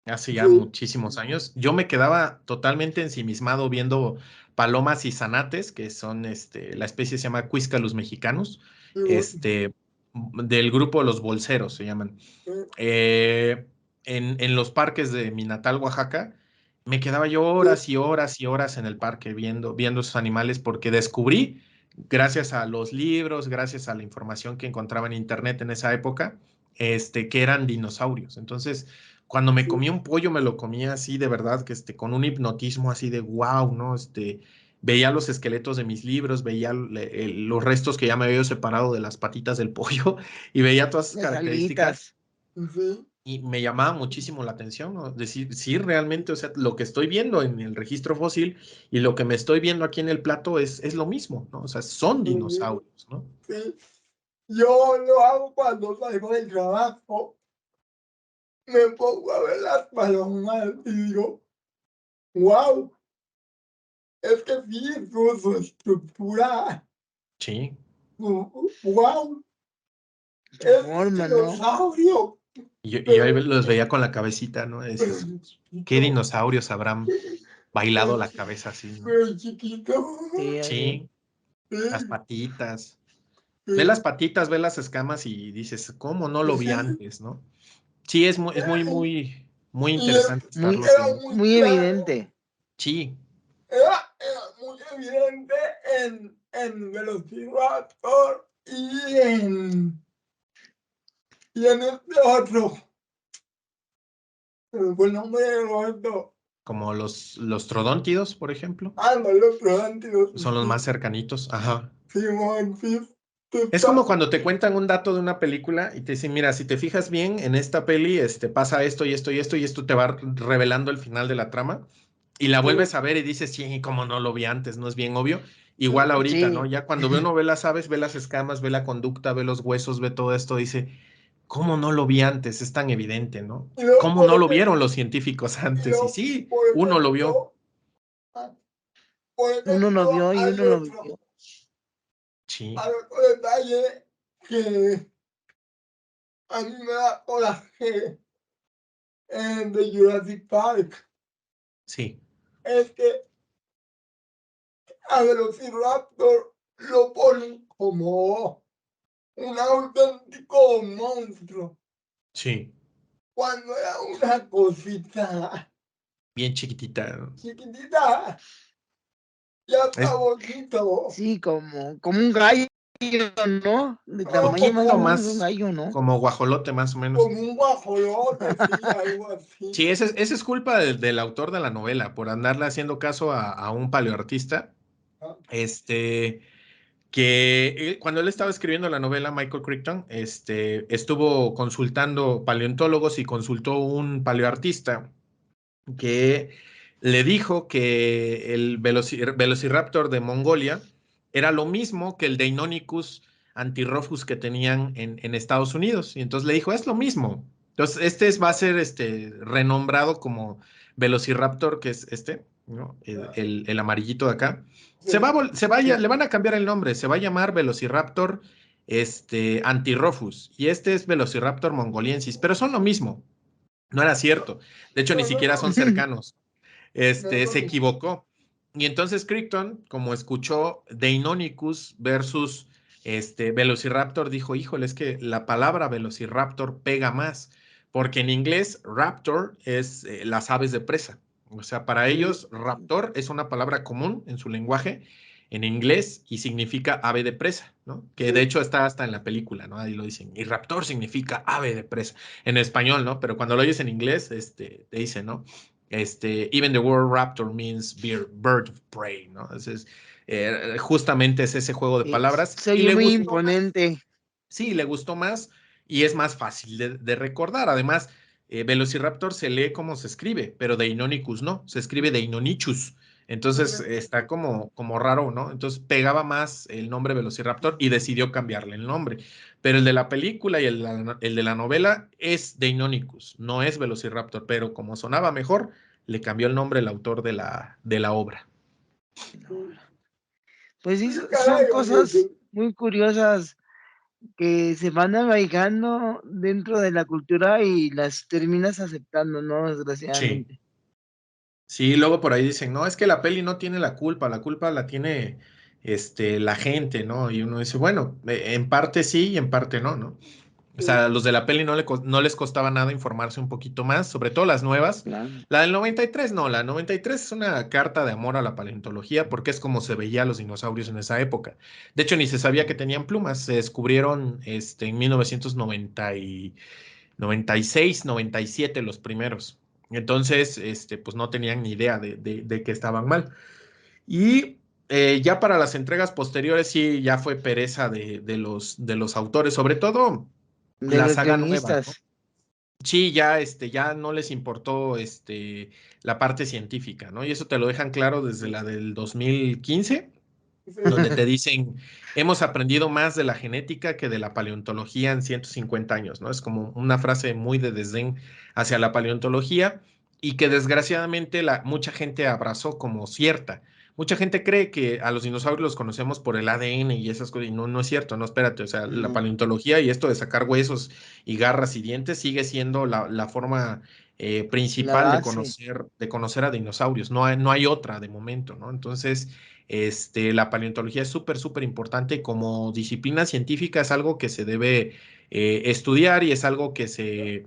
hace ya sí, muchísimos años, yo me quedaba totalmente ensimismado viendo palomas y zanates, que son, la especie se llama Quiscalus mexicanus, del grupo Los Bolseros se llaman. Eh, en los parques de mi natal Oaxaca, me quedaba yo horas y horas y horas en el parque viendo esos animales porque descubrí, gracias a los libros, gracias a la información que encontraba en internet en esa época, que eran dinosaurios. Entonces, cuando me comía un pollo, me lo comía así de verdad, que con un hipnotismo así de wow, ¿no? Veía los esqueletos de mis libros, veía los restos que ya me había separado de las patitas del pollo y veía todas esas Las características alitas. sí, y me llamaba muchísimo la atención, ¿no? Decir, sí, realmente, o sea, lo que estoy viendo en el registro fósil y lo que me estoy viendo aquí en el plato es lo mismo, ¿no? O sea, son dinosaurios, ¿no? sí. Yo lo hago cuando salgo del trabajo, me pongo a ver las palomas y digo, wow, es que sí, su estructura, Sí. wow, Su es un forma, ¿no? dinosaurio, Y yo ahí pero los veía con la cabecita, ¿no? Y decías, ¿qué chiquito, dinosaurios habrán bailado la cabeza así, ¿no? pero chiquito. Sí, así. Sí, las Sí, patitas. Ve las sí, patitas, ve las escamas y dices, ¿cómo no lo vi sí. antes, no? Sí, es muy Y interesante estarlos era viendo. muy Muy claro, evidente. Sí, era muy evidente en Velociraptor y en este otro. Se me fue el nombre del otro. como los trodóntidos, por ejemplo. Anda, el otro antes. Son los más cercanitos. Ajá. Simón, sí, Es como está. cuando te cuentan un dato de una película y te dicen, mira, si te fijas bien, en esta peli pasa esto y esto y esto y esto te va revelando el final de la trama y la vuelves a ver y dices, sí, como no lo vi antes, no es bien obvio. Igual ahorita, ¿no? Sí. Ya cuando uno ve las aves, ve las escamas, ve la conducta, ve los huesos, ve todo esto, dice, ¿cómo no lo vi antes? Es tan evidente, ¿no? Y luego, ¿Cómo no lo vieron los científicos y antes? Y luego, sí, por uno lo vio. ejemplo, ah, por Uno lo ejemplo, vio y hay uno lo otro, vivió. Sí, hay otro detalle que a mí me da coraje de Jurassic Park. sí, Es que a Velociraptor lo ponen como un auténtico monstruo, sí. cuando era una cosita Bien chiquitita, ¿no? chiquitita, ya está Es bonito, Sí, como un gallo, ¿no? De o un tamaño más o poquito menos de un más gallo, ¿no? como guajolote, más o menos. como un guajolote, sí, algo así. Sí, ese es culpa del autor de la novela, por andarle haciendo caso a un paleoartista. Ah, Que cuando él estaba escribiendo la novela, Michael Crichton, estuvo consultando paleontólogos y consultó un paleoartista que le dijo que el Velociraptor de Mongolia era lo mismo que el Deinonychus antirrofus que tenían en Estados Unidos. Y entonces le dijo, es lo mismo. Entonces, va a ser renombrado como Velociraptor, que es ¿no? El amarillito de acá. Le van a cambiar el nombre, se va a llamar Velociraptor Antirrofus. Y este es Velociraptor mongoliensis, pero son lo mismo. No era cierto. De hecho, ni siquiera son cercanos. Se equivocó. Y entonces Crichton, como escuchó Deinonychus versus Velociraptor, dijo, híjole, es que la palabra Velociraptor pega más, porque en inglés raptor es las aves de presa. O sea, para ellos raptor es una palabra común en su lenguaje, en inglés, y significa ave de presa, ¿no? Que de hecho está hasta en la película, ¿no? Ahí lo dicen. Y raptor significa ave de presa, en español, ¿no? Pero cuando lo oyes en inglés, te dicen, ¿no? Even the word raptor means bird of prey, ¿no? Entonces, justamente es ese juego de palabras. Se Y oye le muy gustó imponente. Sí, le gustó más y es más fácil de recordar. Además, Velociraptor se lee como se escribe, pero Deinonychus no, se escribe Deinonychus. Entonces está como raro, ¿no? Entonces pegaba más el nombre Velociraptor y decidió cambiarle el nombre. Pero el de la película y el de la novela es Deinonychus, no es Velociraptor, pero como sonaba mejor, le cambió el nombre el autor de la obra. Pues sí, son cosas muy curiosas que se van arraigando dentro de la cultura y las terminas aceptando, ¿no? Sí. Desgraciadamente. Sí, luego por ahí dicen, no, es que la peli no tiene la culpa la tiene la gente, ¿no? Y uno dice, bueno, en parte sí y en parte no, ¿no? O sea, los de la peli no les costaba nada informarse un poquito más, sobre todo las nuevas. Claro. La del 93 no, la 93 es una carta de amor a la paleontología porque es como se veía a los dinosaurios en esa época. De hecho, ni se sabía que tenían plumas, se descubrieron en 1996, 97 los primeros. Entonces, pues no tenían ni idea de que estaban mal. Y ya para las entregas posteriores, sí, ya fue pereza de los autores, sobre todo De la los saga nueva, ¿no? guionistas. Sí, ya no les importó la parte científica, ¿no? Y eso te lo dejan claro desde la del 2015, donde te dicen, hemos aprendido más de la genética que de la paleontología en 150 años, ¿no? Es como una frase muy de desdén hacia la paleontología y que desgraciadamente mucha gente abrazó como cierta. Mucha gente cree que a los dinosaurios los conocemos por el ADN y esas cosas, y no es cierto, no, espérate, o sea, la paleontología y esto de sacar huesos y garras y dientes sigue siendo la forma principal de conocer a dinosaurios, no hay otra de momento, ¿no? Entonces, la paleontología es súper, súper importante como disciplina científica, es algo que se debe estudiar y es algo que se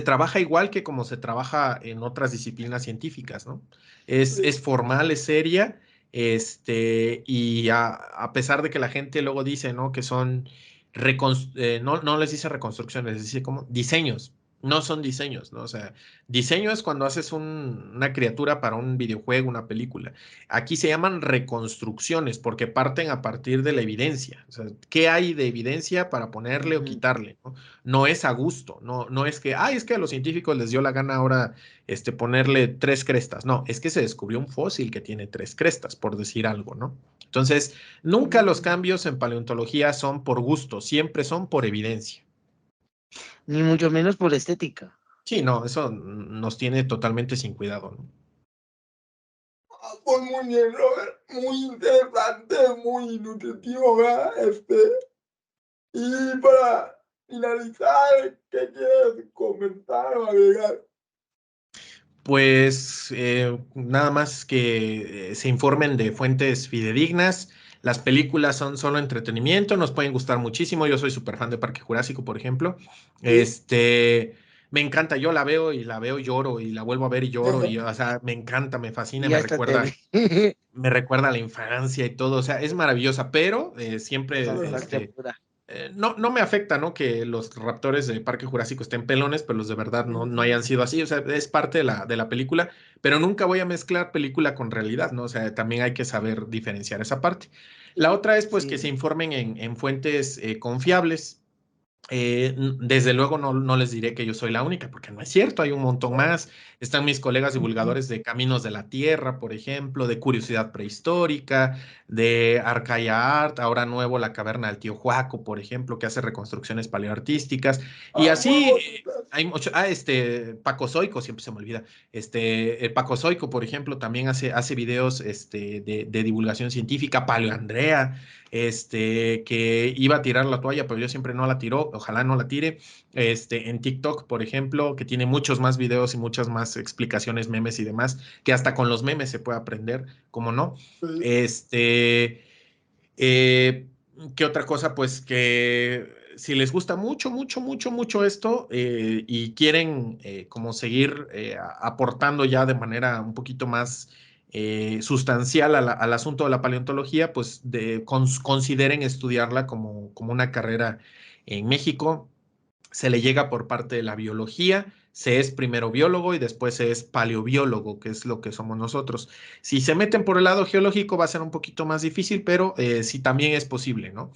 trabaja igual que como se trabaja en otras disciplinas científicas, ¿no? Es formal, es seria, y a pesar de que la gente luego dice, ¿no? Que son, no les dice reconstrucciones, les dice como diseños. No son diseños, ¿no? O sea, diseño es cuando haces una criatura para un videojuego, una película. Aquí se llaman reconstrucciones porque parten a partir de la evidencia. O sea, ¿qué hay de evidencia para ponerle o quitarle, ¿no? No es a gusto, no es que, es que a los científicos les dio la gana ahora ponerle 3 crestas. No, es que se descubrió un fósil que tiene 3 crestas, por decir algo, ¿no? Entonces, nunca los cambios en paleontología son por gusto, siempre son por evidencia. Ni mucho menos por estética. Sí, no, eso nos tiene totalmente sin cuidado, ¿no? Pues muy bien, Robert, muy interesante, muy nutritivo, ¿verdad? Y para finalizar, ¿qué quieres comentar o agregar? Pues nada más que se informen de fuentes fidedignas. Las películas son solo entretenimiento, nos pueden gustar muchísimo. Yo soy súper fan de Parque Jurásico, por ejemplo. Me encanta, yo la veo y lloro y la vuelvo a ver y lloro y, o sea, me encanta, me fascina, Y hasta te ve. me recuerda a la infancia y todo, o sea, es maravillosa, pero siempre Satisfacción. no me afecta, ¿no? Que los raptores de Parque Jurásico estén pelones, pero los de verdad no hayan sido así. O sea, es parte de la película, pero nunca voy a mezclar película con realidad, ¿no? O sea, también hay que saber diferenciar esa parte. La otra es, pues, que se informen en fuentes confiables. Desde luego no les diré que yo soy la única, porque no es cierto, hay un montón más. Están mis colegas divulgadores de Caminos de la Tierra, por ejemplo, de Curiosidad Prehistórica, de Arcaya Art, ahora nuevo La Caverna del Tío Juaco, por ejemplo, que hace reconstrucciones paleoartísticas. Y así hay mucho. Paco Zoico, siempre se me olvida. Paco Zoico, por ejemplo, también hace videos de divulgación científica. Paleo Andrea, que iba a tirar la toalla, pero yo siempre no la tiró, ojalá no la tire. En TikTok, por ejemplo, que tiene muchos más videos y muchas más explicaciones, memes y demás, que hasta con los memes se puede aprender, ¿cómo no? Sí. ¿Qué otra cosa? Pues que si les gusta mucho, mucho, mucho, mucho esto y quieren como seguir aportando ya de manera un poquito más sustancial al asunto de la paleontología, pues consideren estudiarla como una carrera en México. Se le llega por parte de la biología, se es primero biólogo y después se es paleobiólogo, que es lo que somos nosotros. Si se meten por el lado geológico va a ser un poquito más difícil, pero sí también es posible, ¿no?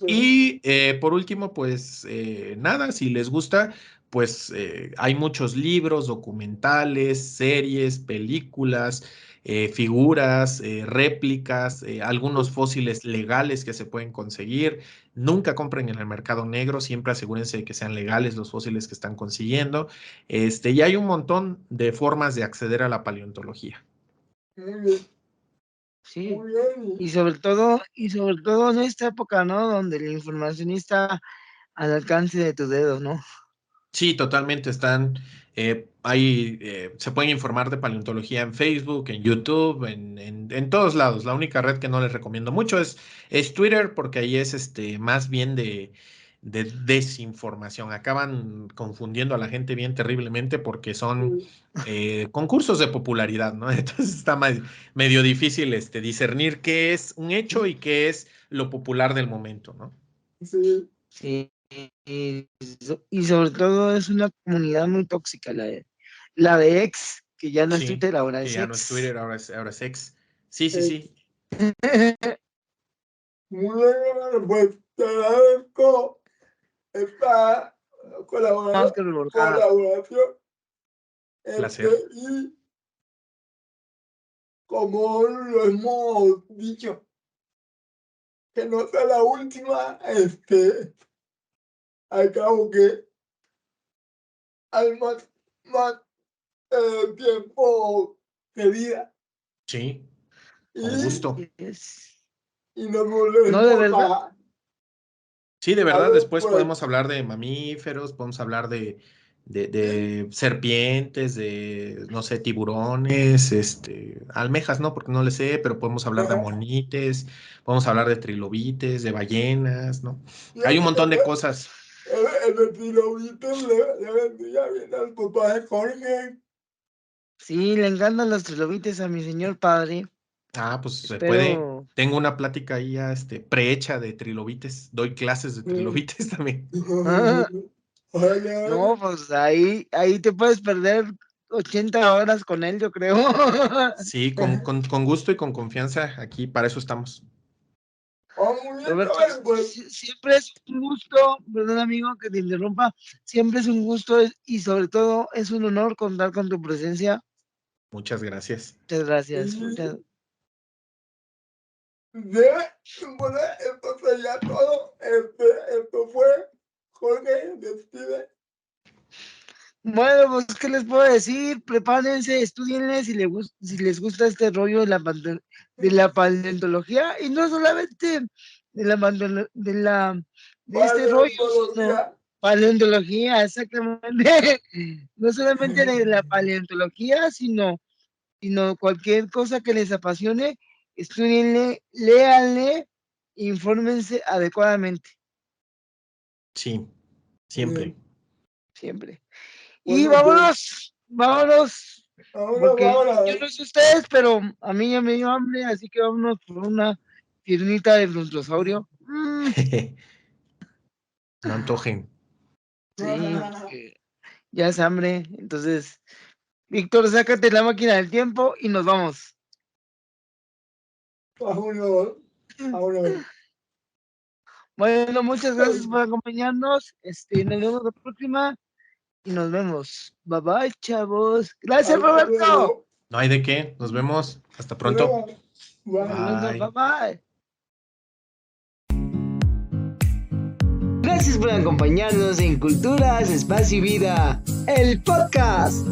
Sí. Y por último, pues nada, si les gusta, pues hay muchos libros, documentales, series, películas, figuras, réplicas, algunos fósiles legales que se pueden conseguir. Nunca compren en el mercado negro, siempre asegúrense de que sean legales los fósiles que están consiguiendo. Y hay un montón de formas de acceder a la paleontología. Muy bien, Sí, muy bien. y sobre todo en esta época, ¿no? Donde la información está al alcance de tu dedo, ¿no? Sí, totalmente. Se pueden informar de paleontología en Facebook, en YouTube, en todos lados. La única red que no les recomiendo mucho es Twitter, porque ahí es más bien de desinformación. Acaban confundiendo a la gente bien terriblemente porque son Sí, concursos de popularidad, ¿no? Entonces está medio difícil discernir qué es un hecho y qué es lo popular del momento, ¿no? sí, Sí, y sobre todo es una comunidad muy tóxica, la de X, que ya no es Sí, Twitter, ahora que es ya no es X. Twitter, ahora es X. Sí, sí, eh, sí. muy bien, hermano, pues te agradezco esta Más que revolcada. colaboración. Placer. Y como lo hemos dicho, que no sea la última, al cabo que hay más tiempo de vida Sí, con y, gusto. y nos No, de volvemos verdad, Sí, de a verdad, ver después por aquí. podemos hablar de mamíferos, podemos hablar de, Sí, de serpientes, de, no sé, tiburones, almejas, no, porque no le sé, pero podemos hablar de amonites, podemos hablar de trilobites, de ballenas, ¿no? Hay un fíjate que montón de cosas. el trilobite le vendría bien al papá de Jorge. sí, le encantan los trilobites a mi señor padre. Ah, pues se puede. Espero. Tengo una plática ahí ya, prehecha de trilobites. Doy clases de trilobites también. Ah, Ojalá. no, pues ahí te puedes perder 80 horas con él, yo creo. Sí, con gusto y con confianza, aquí para eso estamos. Muy bien, Roberto, Robert, pues. siempre es un gusto, perdón amigo que te interrumpa, siempre es un gusto y sobre todo es un honor contar con tu presencia. Muchas gracias. Muchas gracias. Y bueno, esto sería todo. Esto fue Jorge, despide. Bueno, pues, ¿qué les puedo decir? Prepárense, estudienle si les gusta este rollo de la paleontología y no solamente de este rollo, sino Paleontología. paleontología, exactamente. No solamente de la paleontología, sino cualquier cosa que les apasione, estudienle, léanle, infórmense adecuadamente, Sí, Muy siempre. bien. siempre. Y Bueno, pues vámonos, ahora, porque yo ahora. no sé ustedes, pero a mí ya me dio hambre, así que vámonos por una piernita de brontosaurio. No antojen. Sí, porque ya es hambre. Entonces, Víctor, sácate la máquina del tiempo y nos vamos. Vámonos. Vámonos. Bueno, muchas gracias por acompañarnos. Nos vemos la próxima y nos vemos. Bye bye, chavos. Gracias, Hasta Roberto. luego. No hay de qué. Nos vemos. Hasta pronto. Bye. Bye bye. Gracias por acompañarnos en Culturas, Espacio y Vida, el podcast.